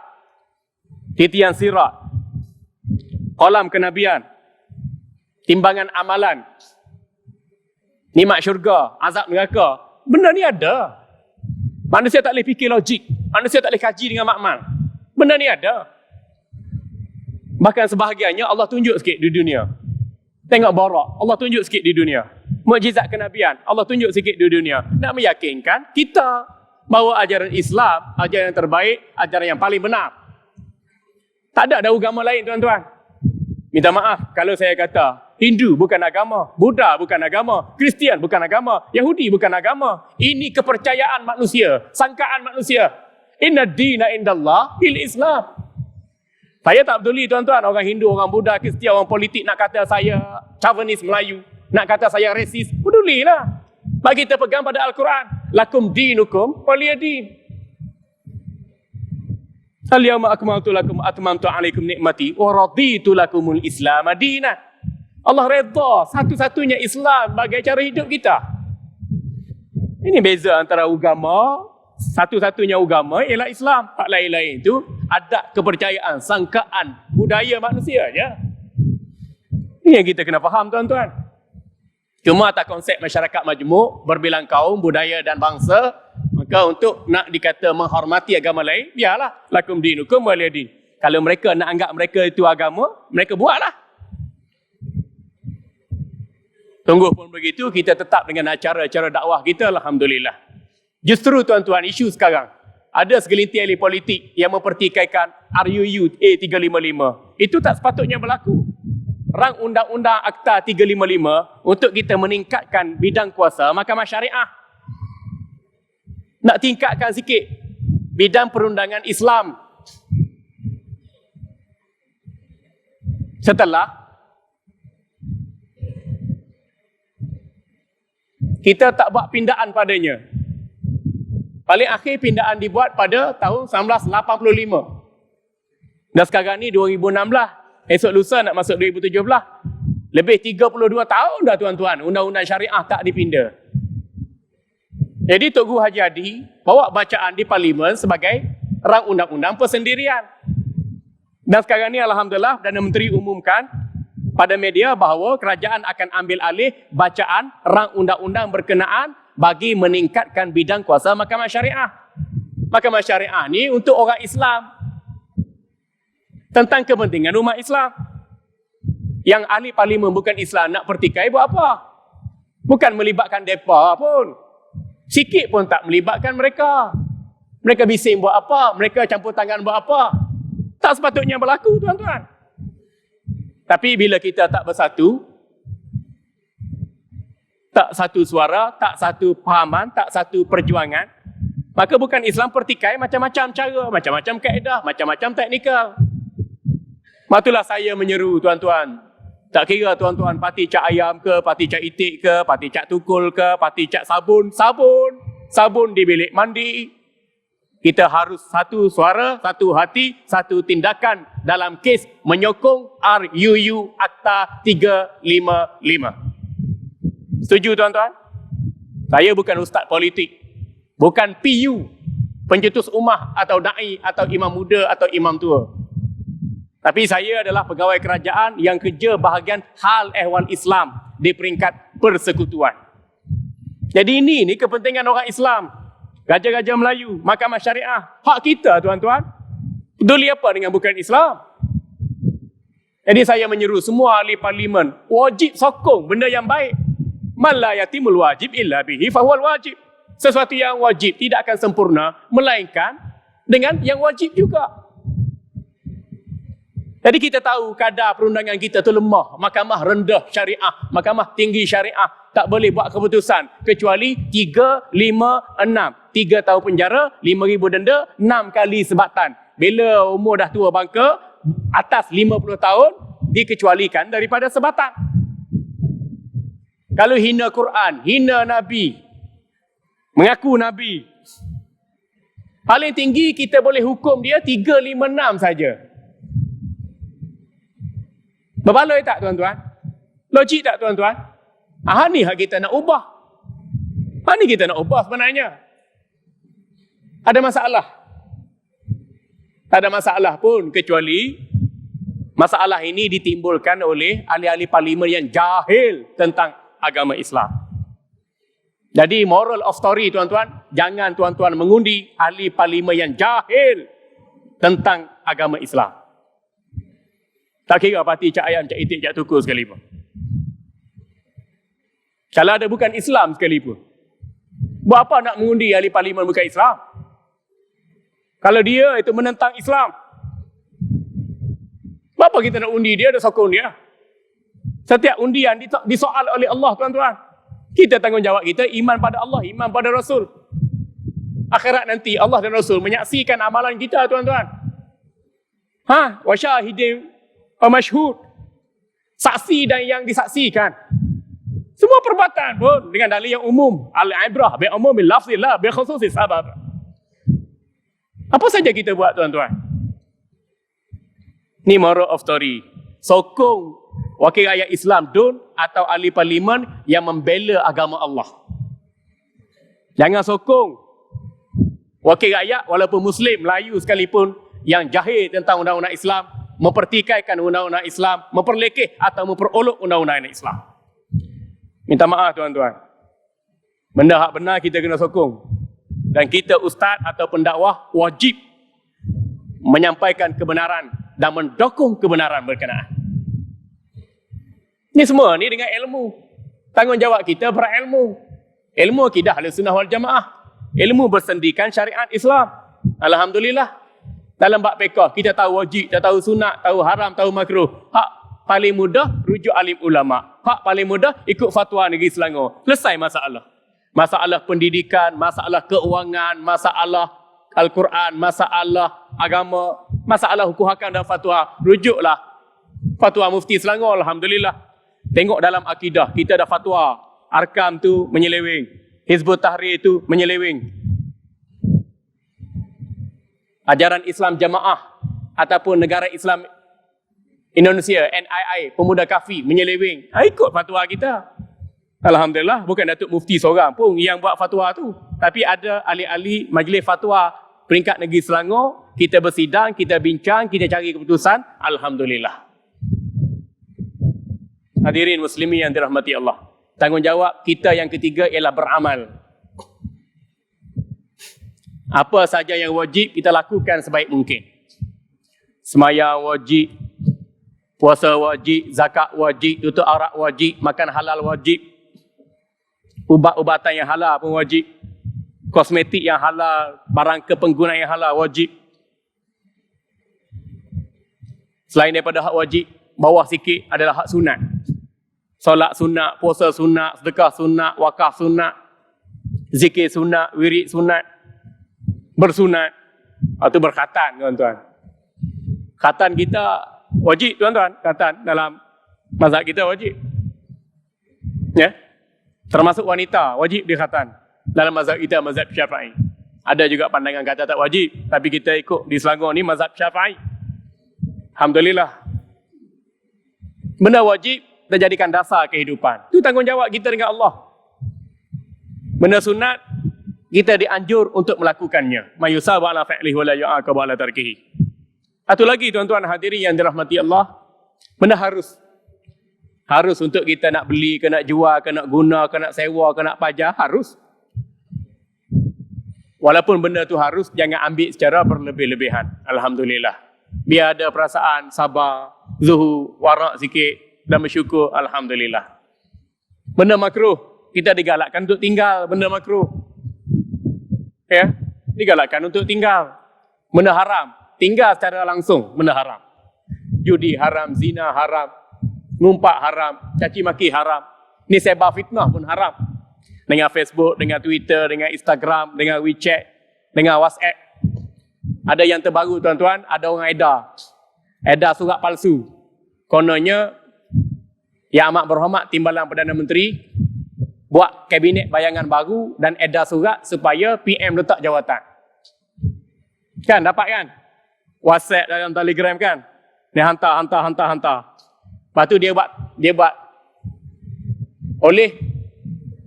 titian sirat, kolam kenabian, timbangan amalan, nikmat syurga, azab neraka. Benda ni ada. Manusia tak boleh fikir logik, manusia tak boleh kaji dengan makmal. Benda ni ada. Bahkan sebahagiannya Allah tunjuk sikit di dunia. Tengok barak, Allah tunjuk sikit di dunia. Mukjizat kenabian, Allah tunjuk sikit di dunia. Nak meyakinkan kita bahawa ajaran Islam, ajaran yang terbaik, ajaran yang paling benar. Tak ada agama lain, tuan-tuan. Minta maaf kalau saya kata Hindu bukan agama, Buddha bukan agama, Kristian bukan agama, Yahudi bukan agama. Ini kepercayaan manusia, sangkaan manusia. Inna dina indallah il Islam. Saya tak peduli, tuan-tuan, orang Hindu, orang Buddha, Kristian, orang politik nak kata saya chauvinis Melayu, nak kata saya resis, pedulilah. Bagi kita pegang pada Al-Quran. Lakum dinukum waliyadin. Al-yawma akmaltu lakum atmamtu alaikum nikmati wa raditu lakumul Islam madina. Allah redha satu-satunya Islam sebagai cara hidup kita. Ini beza antara agama, satu-satunya agama ialah Islam. Tak lain-lain itu ada kepercayaan, sangkaan, budaya manusia je. Ini yang kita kena faham, tuan-tuan. Cuma atas konsep masyarakat majmuk, berbilang kaum, budaya dan bangsa, maka untuk nak dikata menghormati agama lain, biarlah. Lakum dinukum waliyadin. Kalau mereka nak anggap mereka itu agama, mereka buatlah. Tunggu pun begitu, kita tetap dengan cara-cara dakwah kita, alhamdulillah. Justru, tuan-tuan, isu sekarang, ada segelintir elit politik yang mempertikaikan RUU A355. Itu tak sepatutnya berlaku. Rang Undang-Undang Akta 355 untuk kita meningkatkan bidang kuasa mahkamah syariah. Nak tingkatkan sikit bidang perundangan Islam. Setelah kita tak buat pindaan padanya. Paling akhir pindaan dibuat pada tahun 1985. Dan sekarang ni 2016, esok lusa nak masuk 2017. Lebih 32 tahun dah tuan-tuan, undang-undang syariah tak dipinda. Jadi Tok Guru Haji Hadi bawa bacaan di Parlimen sebagai rang undang-undang persendirian. Dan sekarang ni Alhamdulillah Perdana Menteri umumkan pada media bahawa kerajaan akan ambil alih bacaan rang undang-undang berkenaan bagi meningkatkan bidang kuasa Mahkamah Syariah. Mahkamah Syariah ni untuk orang Islam, tentang kepentingan umat Islam. Yang ahli Parlimen bukan Islam nak pertikai buat apa? Bukan melibatkan mereka pun. Sikit pun tak melibatkan mereka. Mereka bising buat apa? Mereka campur tangan buat apa? Tak sepatutnya berlaku, tuan-tuan. Tapi bila kita tak bersatu, tak satu suara, tak satu pahaman, tak satu perjuangan, maka bukan Islam pertikai macam-macam cara, macam-macam kaedah, macam-macam teknikal. Matulah saya menyeru tuan-tuan. Tak kira tuan-tuan parti cak ayam ke, parti cak itik ke, parti cak tukul ke, parti cak sabun. Sabun di bilik mandi. Kita harus satu suara, satu hati, satu tindakan dalam kes menyokong RUU Akta 355. Setuju tuan-tuan? Saya bukan ustaz politik. Bukan PU, pencetus ummah atau da'i atau imam muda atau imam tua. Tapi saya adalah pegawai kerajaan yang kerja bahagian hal ehwal Islam di peringkat persekutuan. Jadi ini kepentingan orang Islam. Gajah-gajah Melayu, Mahkamah Syariah, hak kita tuan-tuan. Peduli apa dengan bukan Islam? Jadi saya menyeru semua ahli Parlimen, wajib sokong benda yang baik. Man la yatimul wajib illa bihi fahuwal wajib. Sesuatu yang wajib tidak akan sempurna melainkan dengan yang wajib juga. Jadi kita tahu kadar perundangan kita tu lemah. Mahkamah rendah syariah, mahkamah tinggi syariah tak boleh buat keputusan kecuali 3, 5, 6. 3 tahun penjara, 5,000 denda, 6 kali sebatan. Bila umur dah tua bangka, atas 50 tahun dikecualikan daripada sebatan. Kalau hina Quran, hina Nabi, mengaku Nabi, paling tinggi kita boleh hukum dia 3, 5, 6 saja. Berbaloi tak tuan-tuan? Logik tak tuan-tuan? Ni hak kita nak ubah. Ni kita nak ubah sebenarnya. Ada masalah? Tak ada masalah pun kecuali masalah ini ditimbulkan oleh ahli-ahli Parlimen yang jahil tentang agama Islam. Jadi moral of story tuan-tuan, jangan tuan-tuan mengundi ahli Parlimen yang jahil tentang agama Islam. Tak kira parti cak ayam, cak itik, cak tukul sekalipun. Kalau ada bukan Islam sekalipun. Buat apa nak mengundi ahli Parlimen bukan Islam? Kalau dia itu menentang Islam, apa kita nak undi dia, dah sokong dia? Setiap undian disoal oleh Allah tuan-tuan. Kita tanggungjawab kita iman pada Allah, iman pada Rasul. Akhirat nanti Allah dan Rasul menyaksikan amalan kita tuan-tuan. Wa syahidin wa masyhud. Saksi dan yang disaksikan. Semua perbuatan pun dengan dalil yang umum. Al-ibrah bi umumil lafzi la bi khususis sabab. Apa saja kita buat tuan-tuan? Ni moral of story. Sokong wakil rakyat Islam DUN atau ahli Parlimen yang membela agama Allah. Jangan sokong wakil rakyat walaupun Muslim, Melayu sekalipun yang jahil tentang undang-undang Islam, mempertikaikan undang-undang Islam, memperlekeh atau memperolok undang-undang Islam. Minta maaf tuan-tuan. Benda hak benar kita kena sokong. Dan kita ustaz atau pendakwah wajib menyampaikan kebenaran dan mendukung kebenaran berkenaan. Ini semua ni dengan ilmu. Tanggungjawab kita berilmu. Ilmu akidah Ahlussunnah wal Jamaah. Ilmu bersendikan syariat Islam. Alhamdulillah. Dalam bab fiqh kita tahu wajib, kita tahu sunat, tahu haram, tahu makruh. Hak paling mudah rujuk alim ulama. Hak paling mudah ikut fatwa Negeri Selangor. Selesai masalah. Masalah pendidikan, masalah keuangan, masalah Al-Quran, masalah agama, masalah hukum hakam dan fatwa. Rujuklah fatwa Mufti Selangor, alhamdulillah. Tengok dalam akidah, kita ada fatwa. Arkam tu menyeleweng. Hizbut Tahrir tu menyeleweng. Ajaran Islam jamaah ataupun negara Islam Indonesia, NII, Pemuda Kafi, menyeleweng, ikut fatwa kita. Alhamdulillah, bukan Datuk Mufti seorang pun yang buat fatwa tu. Tapi ada ahli-ahli majlis fatwa peringkat negeri Selangor, kita bersidang, kita bincang, kita cari keputusan. Alhamdulillah. Hadirin muslimin yang dirahmati Allah. Tanggungjawab kita yang ketiga ialah beramal. Apa saja yang wajib kita lakukan sebaik mungkin. Sembahyang wajib, puasa wajib, zakat wajib, tutup aurat wajib, makan halal wajib. Ubat-ubatan yang halal pun wajib. Kosmetik yang halal, barang kepenggunaan yang halal wajib. Selain daripada hak wajib, bawah sikit adalah hak sunat. Solat sunat, puasa sunat, sedekah sunat, wakaf sunat, zikir sunat, wirid sunat, bersunat. Itu berkhatan, tuan-tuan. Khatan kita wajib, tuan-tuan. Khatan dalam mazhab kita wajib. Ya? Termasuk wanita, wajib dia khatan. Dalam mazhab kita, mazhab Syafi'i. Ada juga pandangan kata tak wajib, tapi kita ikut di Selangor ni mazhab Syafi'i. Alhamdulillah. Benda wajib kita jadikan dasar kehidupan. Itu tanggungjawab kita dengan Allah. Benda sunat kita dianjur untuk melakukannya. Mayusabu ala fi'lihi wa la yu'aqabu ala tarkihi. Satu lagi tuan-tuan hadirin yang dirahmati Allah, benda harus. Harus untuk kita nak beli, ke nak jual, ke nak guna, ke nak sewa, ke nak pajar, harus. Walaupun benda tu harus, jangan ambil secara berlebih-lebihan. Alhamdulillah. Biar ada perasaan sabar, zuhud, warak sikit dan bersyukur. Alhamdulillah. Benda makruh, kita digalakkan untuk tinggal benda makruh. Ya, digalakkan untuk tinggal. Benda haram, tinggal secara langsung benda haram. Judi haram, zina haram, ngumpat haram, caci maki haram. Ni sebar fitnah pun haram. Dengan Facebook, dengan Twitter, dengan Instagram, dengan WeChat, dengan WhatsApp. Ada yang terbaru tuan-tuan, ada orang edar surat palsu. Kononnya Yang Amat Berhormat Timbalan Perdana Menteri buat kabinet bayangan baru dan edar surat supaya PM letak jawatan. Kan dapat kan? WhatsApp dalam Telegram kan? Dia hantar. Lepas tu dia buat oleh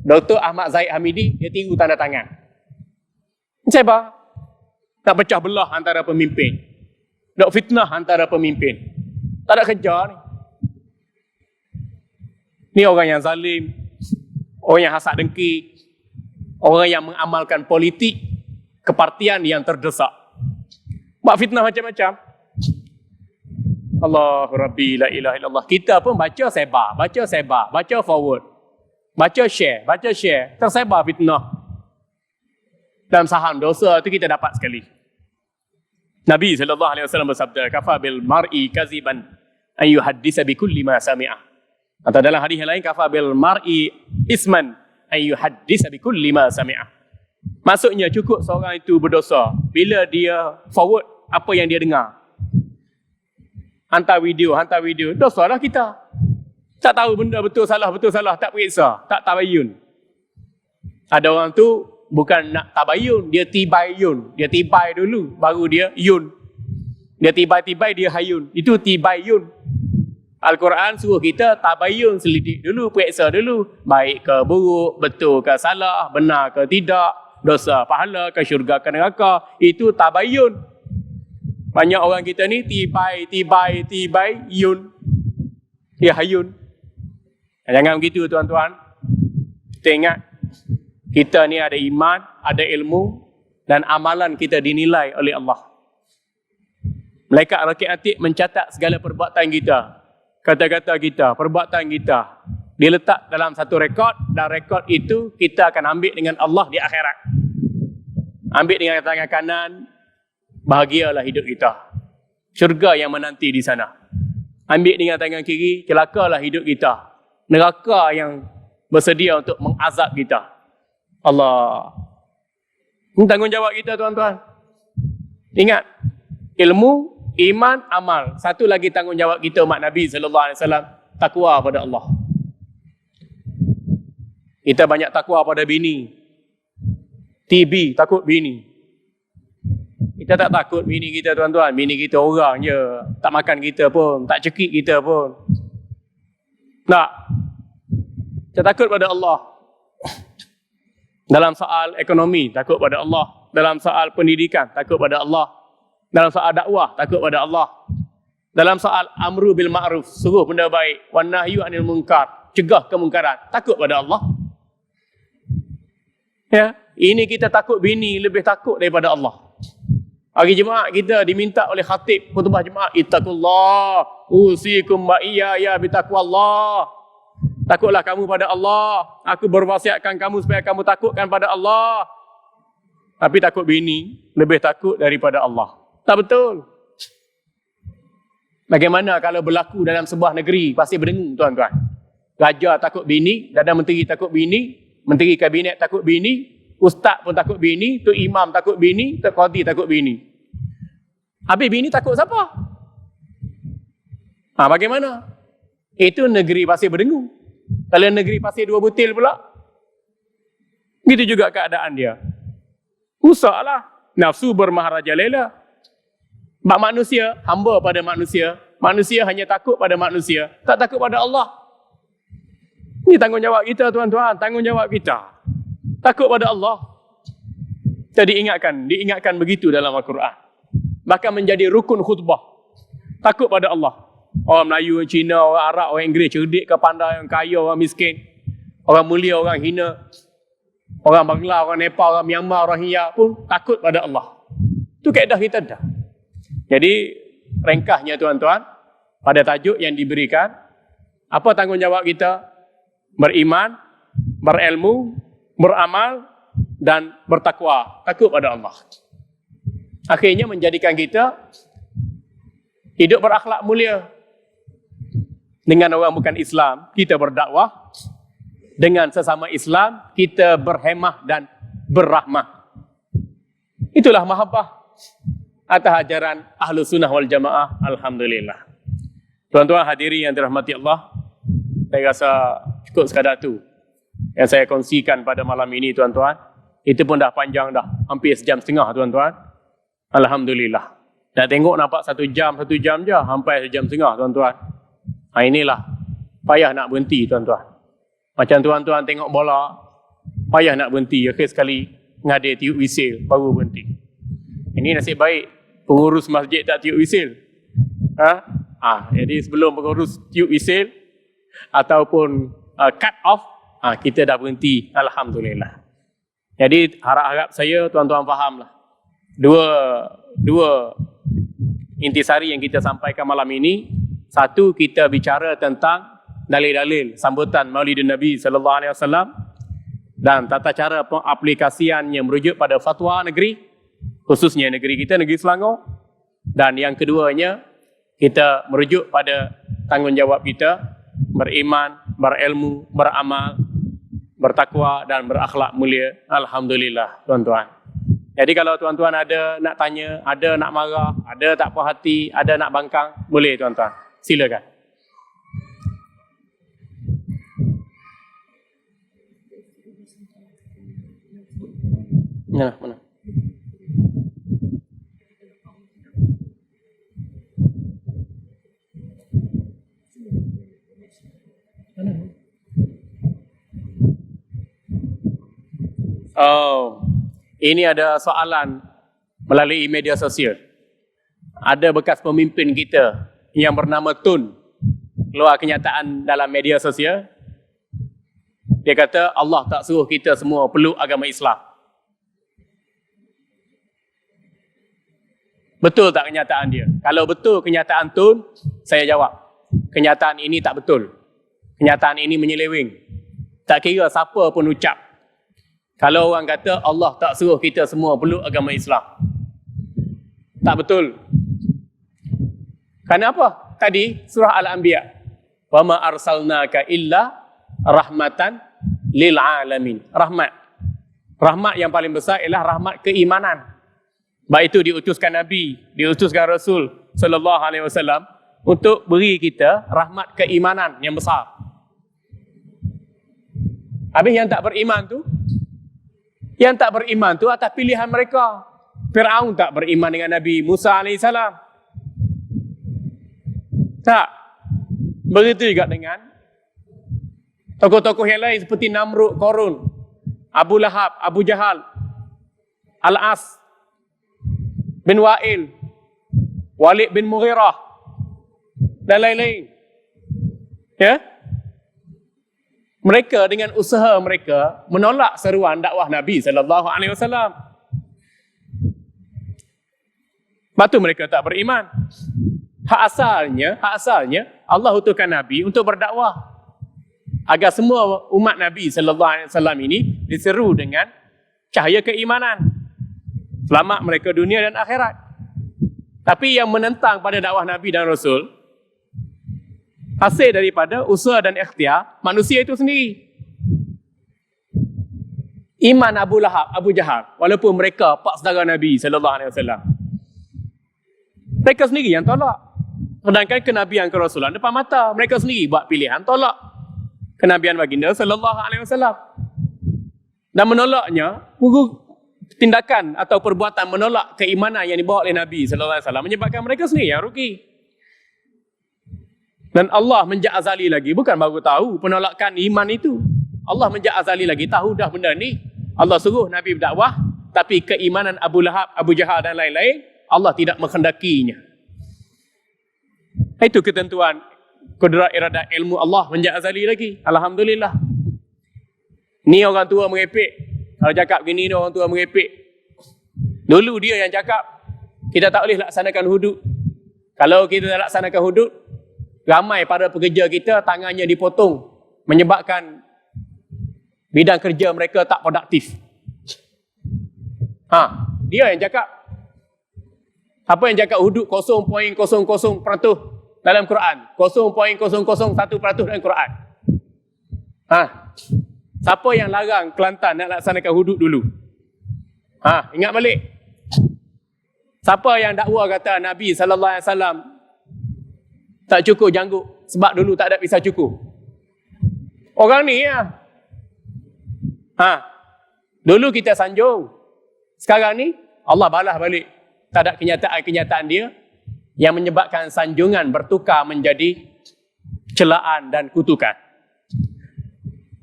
Dr. Ahmad Zahid Hamidi, dia tiru tanda tangan. Sebab nak pecah belah antara pemimpin. Nak fitnah antara pemimpin. Tak ada kerja ni. Ni orang yang zalim, orang yang hasad dengki, orang yang mengamalkan politik kepartian yang terdesak. Buat fitnah macam-macam. Allah Rabbi la ilaha illallah. Kita pun baca sebar, baca forward. Baca share, tersebar fitnah. Dalam saham dosa itu kita dapat sekali. Nabi SAW bersabda, kafa bil mar'i kaziban an yuhaddisa bi kulli ma sami'ah. Atau dalam hadis yang lain, kafa bil mar'i isman an yuhaddisa bi kulli ma sami'ah. Maksudnya cukup seorang itu berdosa bila dia forward apa yang dia dengar. Hantar video, dosalah kita. Tak tahu benda betul salah, tak periksa, tak tabayun. Ada orang tu bukan nak tabayun, dia tibayun. Dia tibai dulu, baru dia yun. Dia tibai, dia hayun. Itu tibayun. Al-Quran suruh kita tabayun, selidik dulu, periksa dulu. Baik ke buruk, betul ke salah, benar ke tidak, dosa pahala ke syurga ke neraka. Itu tabayun. Banyak orang kita ni tibai, yun. Dia hayun. Jangan begitu tuan-tuan. Kita ingat, kita ni ada iman, ada ilmu, dan amalan kita dinilai oleh Allah. Malaikat Raqib Atid mencatat segala perbuatan kita, kata-kata kita, perbuatan kita. Dia letak dalam satu rekod, dan rekod itu kita akan ambil dengan Allah di akhirat. Ambil dengan tangan kanan, bahagialah hidup kita. Syurga yang menanti di sana. Ambil dengan tangan kiri, celakalah hidup kita. Neraka yang bersedia untuk mengazab kita. Allah. Ini tanggungjawab kita tuan-tuan. Ingat, ilmu, iman, amal. Satu lagi tanggungjawab kita umat Nabi SAW, takwa pada Allah. Kita banyak takwa pada bini. TB, takut bini. Kita tak takut bini kita tuan-tuan. Bini kita orang je. Tak makan kita pun. Tak cekik kita pun. Tak. Kita takut pada Allah. Dalam soal ekonomi, takut pada Allah. Dalam soal pendidikan, takut pada Allah. Dalam soal dakwah, takut pada Allah. Dalam soal amru bil ma'ruf, suruh benda baik, wan nahyu anil munkar, cegah kemungkaran, takut pada Allah. Ya, ini kita takut bini lebih takut daripada Allah. Hari Jumaat kita diminta oleh khatib khutbah Jumaat, ittaqullah, usikum wa iyaya bitaqwallah. Takutlah kamu pada Allah. Aku berwasiatkan kamu supaya kamu takutkan pada Allah. Tapi takut bini lebih takut daripada Allah. Tak betul. Bagaimana kalau berlaku dalam sebuah negeri pasti berdengung tuan-tuan. Raja takut bini, Perdana Menteri takut bini, Menteri Kabinet takut bini, Ustaz pun takut bini, Tok Imam takut bini, Tok Qadi takut bini. Habis bini takut siapa? Bagaimana? Itu negeri pasir berdengung. Kalau negeri pasir dua butil pula, gitu juga keadaan dia. Rusaklah. Nafsu bermaharajalela. Mak manusia, hamba pada manusia. Manusia hanya takut pada manusia, tak takut pada Allah. Ini tanggungjawab kita tuan-tuan, tanggungjawab kita. Takut pada Allah. Jadi diingatkan begitu dalam Al-Quran. Bahkan menjadi rukun khutbah. Takut pada Allah. Orang Melayu, orang Cina, orang Arab, orang Inggeris, cerdik ke pandai, orang kaya, orang miskin. Orang mulia, orang hina. Orang Bangla, orang Nepal, orang Myanmar, orang Hia pun takut pada Allah. Itu kaedah kita dah. Jadi, ringkasnya tuan-tuan, pada tajuk yang diberikan, apa tanggungjawab kita? Beriman, berilmu, beramal, dan bertakwa. Takut pada Allah. Akhirnya menjadikan kita hidup berakhlak mulia. Dengan orang bukan Islam, kita berdakwah. Dengan sesama Islam, kita berhemah dan berrahmah. Itulah mahabbah atas ajaran Ahlus Sunnah wal Jamaah. Alhamdulillah. Tuan-tuan hadirin yang dirahmati Allah, saya rasa cukup sekadar tu yang saya kongsikan pada malam ini tuan-tuan. Itu pun dah panjang dah, hampir 1.5 jam tuan-tuan. Alhamdulillah. Nak tengok nampak 1 jam je, sampai 1.5 jam tuan-tuan. Inilah payah nak berhenti tuan-tuan. Macam tuan-tuan tengok bola, payah nak berhenti. Akhir sekali ngadir tiup wisil, baru berhenti. Ini nasib baik, pengurus masjid tak tiup wisil. Jadi sebelum pengurus tiup wisil, ataupun cut off, kita dah berhenti. Alhamdulillah. Jadi harap-harap saya tuan-tuan fahamlah. Dua intisari yang kita sampaikan malam ini. Satu, kita bicara tentang dalil-dalil sambutan Maulidin Nabi sallallahu alaihi wasallam dan tata cara pengaplikasiannya merujuk pada fatwa negeri, khususnya negeri kita, negeri Selangor. Dan yang keduanya, kita merujuk pada tanggungjawab kita beriman, berilmu, beramal, bertakwa dan berakhlak mulia. Alhamdulillah tuan-tuan. Jadi kalau tuan-tuan ada nak tanya, ada nak marah, ada tak puas hati, ada nak bangkang, boleh tuan-tuan. Silakan. Mana? Ini ada soalan melalui media sosial. Ada bekas pemimpin kita yang bernama Tun keluar kenyataan dalam media sosial. Dia kata Allah tak suruh kita semua peluk agama Islam. Betul tak kenyataan dia? Kalau betul kenyataan Tun, saya jawab, kenyataan ini tak betul. Kenyataan ini menyeleweng. Tak kira siapa pun ucap. Kalau orang kata Allah tak suruh kita semua peluk agama Islam, tak betul. Kenapa? Tadi surah Al-Anbiya. Wa ma arsalnaka illa rahmatan lil alamin. Rahmat. Rahmat yang paling besar ialah rahmat keimanan. Baik itu diutuskan Nabi, diutuskan Rasul sallallahu alaihi wasallam untuk beri kita rahmat keimanan yang besar. Habis yang tak beriman tu atas pilihan mereka. Fir'aun tak beriman dengan Nabi Musa AS? Tak. Begitu juga dengan tokoh-tokoh yang lain seperti Namrud, Qarun, Abu Lahab, Abu Jahal, Al-As bin Wa'il, Walid bin Mughirah dan lain-lain. Ya? Mereka dengan usaha mereka menolak seruan dakwah Nabi sallallahu alaihi wasallam. Sebab tu mereka tak beriman. Hak asalnya Allah utuskan Nabi untuk berdakwah agar semua umat Nabi sallallahu alaihi wasallam ini diseru dengan cahaya keimanan. Selamat mereka dunia dan akhirat. Tapi yang menentang pada dakwah Nabi dan Rasul hasil daripada usaha dan ikhtiar manusia itu sendiri. Iman Abu Lahab, Abu Jahal, walaupun mereka pak saudara Nabi sallallahu alaihi wasallam, mereka sendiri yang tolak. Sedangkan kenabian kerasulan depan mata, mereka sendiri buat pilihan tolak kenabian baginda sallallahu alaihi wasallam. Dan menolaknya, tindakan atau perbuatan menolak keimanan yang dibawa oleh Nabi sallallahu alaihi wasallam menyebabkan mereka sendiri yang rugi. Dan Allah menjak azali lagi, bukan baru tahu penolakan iman itu. Allah menjak azali lagi tahu dah benda ni. Allah suruh Nabi berdakwah, tapi keimanan Abu Lahab, Abu Jahal dan lain-lain, Allah tidak menghendakinya. Itu ketentuan kudrat iradat ilmu Allah menjak azali lagi. Alhamdulillah. Ni orang tua merepek. Kalau cakap gini ni orang tua merepek. Dulu dia yang cakap, kita tak boleh laksanakan hudud. Kalau kita tak laksanakan hudud, ramai para pekerja kita tangannya dipotong, menyebabkan bidang kerja mereka tak produktif. Dia yang cakap. Apa yang cakap hudud 0.00% dalam Quran, 0.001% dalam Quran. Siapa yang larang Kelantan nak laksanakan hudud dulu? Ingat balik. Siapa yang dakwa kata Nabi sallallahu alaihi wasallam tak cukur janggut sebab dulu tak ada pisau cukur? Orang ni ya. Dulu kita sanjung. Sekarang ni Allah balas balik. Tak ada kenyataan dia yang menyebabkan sanjungan bertukar menjadi celaan dan kutukan.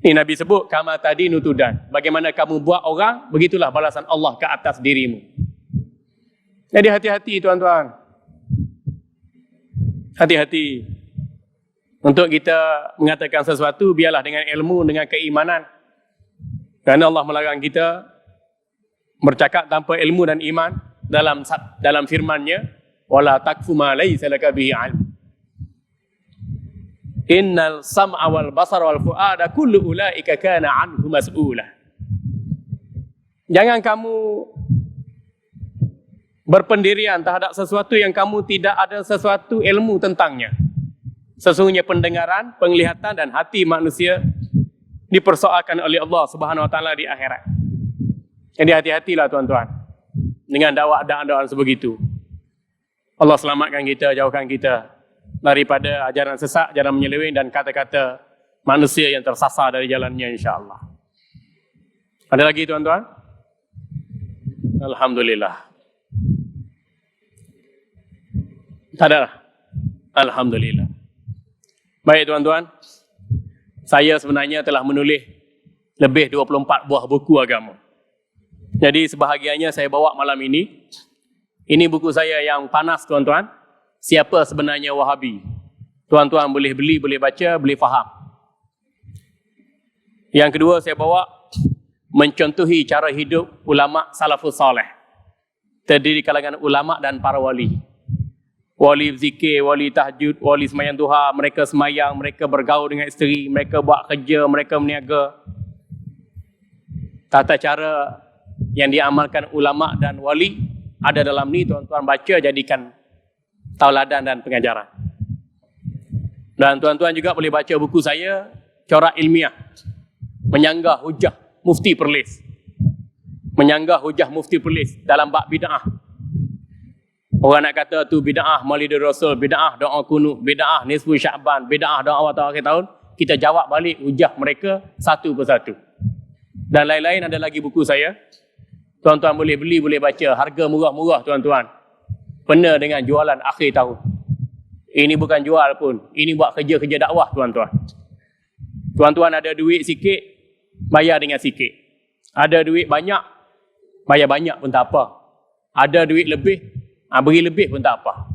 Ini Nabi sebut kama tadi nutudan. Bagaimana kamu buat orang, begitulah balasan Allah ke atas dirimu. Jadi hati-hati tuan-tuan. Hati-hati. Untuk kita mengatakan sesuatu, biarlah dengan ilmu, dengan keimanan. Kerana Allah melarang kita bercakap tanpa ilmu dan iman dalam firman-Nya, wala takfu ma laysa laka bihi ilm. Innal sam'a wal basara wal fu'ada kullu ulaika kana anhu mas'ula. Jangan kamu berpendirian terhadap sesuatu yang kamu tidak ada sesuatu ilmu tentangnya. Sesungguhnya pendengaran, penglihatan dan hati manusia dipersoalkan oleh Allah Subhanahu wa taala di akhirat. Jadi hati-hatilah tuan-tuan dengan dakwah-dakwah sebegitu. Allah selamatkan kita, jauhkan kita daripada ajaran sesat, ajaran menyeleweng dan kata-kata manusia yang tersasar dari jalannya, insya-Allah. Ada lagi tuan-tuan? Alhamdulillah. Tak ada. Alhamdulillah. Baik tuan-tuan, saya sebenarnya telah menulis lebih 24 buah buku agama. Jadi sebahagiannya saya bawa malam ini. Ini buku saya yang panas tuan-tuan. Siapa sebenarnya Wahabi? Tuan-tuan boleh beli, boleh baca, boleh faham. Yang kedua saya bawa mencontohi cara hidup ulama salafus saleh. Terdiri kalangan ulama dan para wali. Wali zikir, wali tahajud, wali semayang duha, mereka semayang, mereka bergaul dengan isteri, mereka buat kerja, mereka meniaga. Tata cara yang diamalkan ulama dan wali ada dalam ni, tuan-tuan baca, jadikan tauladan dan pengajaran. Dan tuan-tuan juga boleh baca buku saya, Corak Ilmiah, Menyanggah Hujah Mufti Perlis. Menyanggah Hujah Mufti Perlis dalam bab bid'ah. Orang nak kata tu bid'ah Maulidul Rasul, bid'ah doa kunut, bid'ah nisfu Sya'ban, bid'ah doa awal akhir tahun, kita jawab balik hujah mereka satu persatu. Dan lain-lain ada lagi buku saya Tuan-tuan boleh beli, boleh baca. Harga murah-murah tuan-tuan. Pena dengan jualan akhir tahun. Ini bukan jual pun. Ini buat kerja-kerja dakwah tuan-tuan. Tuan-tuan ada duit sikit, bayar dengan sikit. Ada duit banyak, bayar banyak pun tak apa. Ada duit lebih, beri lebih pun tak apa.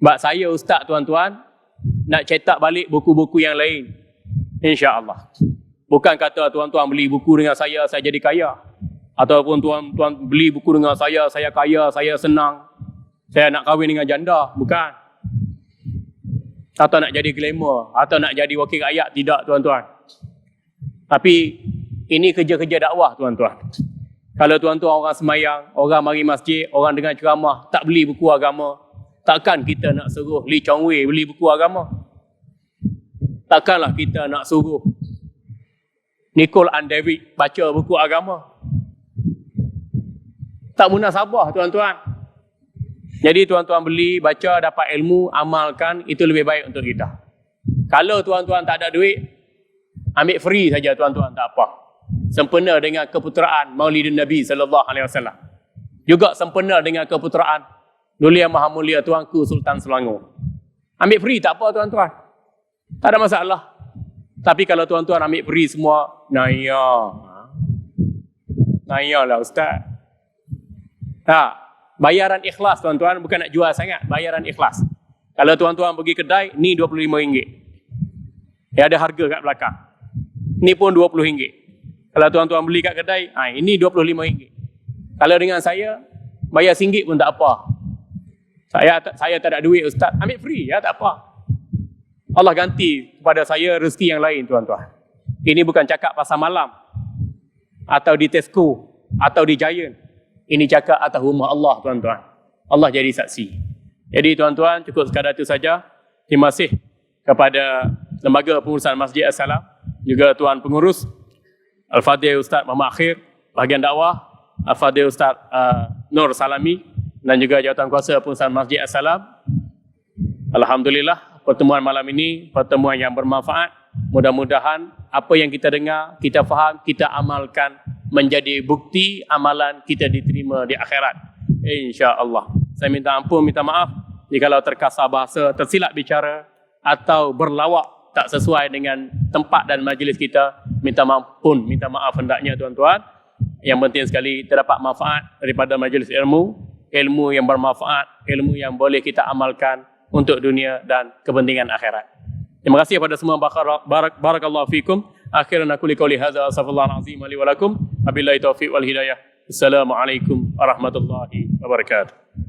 Sebab saya ustaz tuan-tuan, nak cetak balik buku-buku yang lain. InsyaAllah. Bukan kata tuan-tuan beli buku dengan saya jadi kaya. Ataupun tuan-tuan beli buku dengan saya kaya, saya senang. Saya nak kahwin dengan janda. Bukan. Atau nak jadi glamour, atau nak jadi wakil rakyat. Tidak tuan-tuan. Tapi ini kerja-kerja dakwah tuan-tuan. Kalau tuan-tuan orang semayang, orang mari masjid, orang dengar ceramah, tak beli buku agama, takkan kita nak suruh Lee Chong Wei beli buku agama? Takkanlah kita nak suruh Nicole and David baca buku agama? Tak munasabah tuan-tuan. Jadi tuan-tuan beli, baca, dapat ilmu, amalkan, itu lebih baik untuk kita. Kalau tuan-tuan tak ada duit, ambil free saja tuan-tuan, tak apa. Sempena dengan keputeraan Maulidin Nabi sallallahu alaihi wasallam. Juga sempena dengan keputeraan Duli Yang Maha Mulia Tuanku Sultan Selangor. Ambil free tak apa tuan-tuan. Tak ada masalah. Tapi kalau tuan-tuan ambil free semua, naya lah ustaz. Bayaran ikhlas tuan-tuan, bukan nak jual sangat, bayaran ikhlas. Kalau tuan-tuan pergi kedai, ni RM25. Ada harga kat belakang. Ni pun RM20. Kalau tuan-tuan beli kat kedai, ini RM25. Kalau dengan saya, bayar RM1 pun tak apa. Saya tak ada duit ustaz, ambil free ya, tak apa. Allah ganti kepada saya rezeki yang lain tuan-tuan. Ini bukan cakap pasal malam, atau di Tesco, atau di Giant. Ini cakap atas rumah Allah tuan-tuan. Allah jadi saksi. Jadi tuan-tuan, cukup sekadar itu saja. Terima kasih kepada Lembaga Pengurusan Masjid As-Salam, juga Tuan Pengurus, Al-Fadhil Ustaz Muhammad Akhir, bahagian dakwah, Al-Fadhil Ustaz Nur Salami, dan juga Jawatankuasa Pengurusan Masjid As-Salam. Alhamdulillah, pertemuan malam ini pertemuan yang bermanfaat. Mudah-mudahan apa yang kita dengar, kita faham, kita amalkan, menjadi bukti amalan kita diterima di akhirat. InsyaAllah. Saya minta ampun, minta maaf jikalau terkasar bahasa, tersilap bicara, atau berlawak tak sesuai dengan tempat dan majlis kita. Minta ampun, minta maaf hendaknya tuan-tuan. Yang penting sekali terdapat manfaat daripada majlis ilmu, ilmu yang bermanfaat, ilmu yang boleh kita amalkan untuk dunia dan kepentingan akhirat. Terima kasih kepada semua. Barakallahu fikum. Akhiran aku liqauli hadza astaghfirullahal azim li wa lakum. Wabillahi taufiq wal hidayah. Assalamualaikum warahmatullahi wabarakatuh.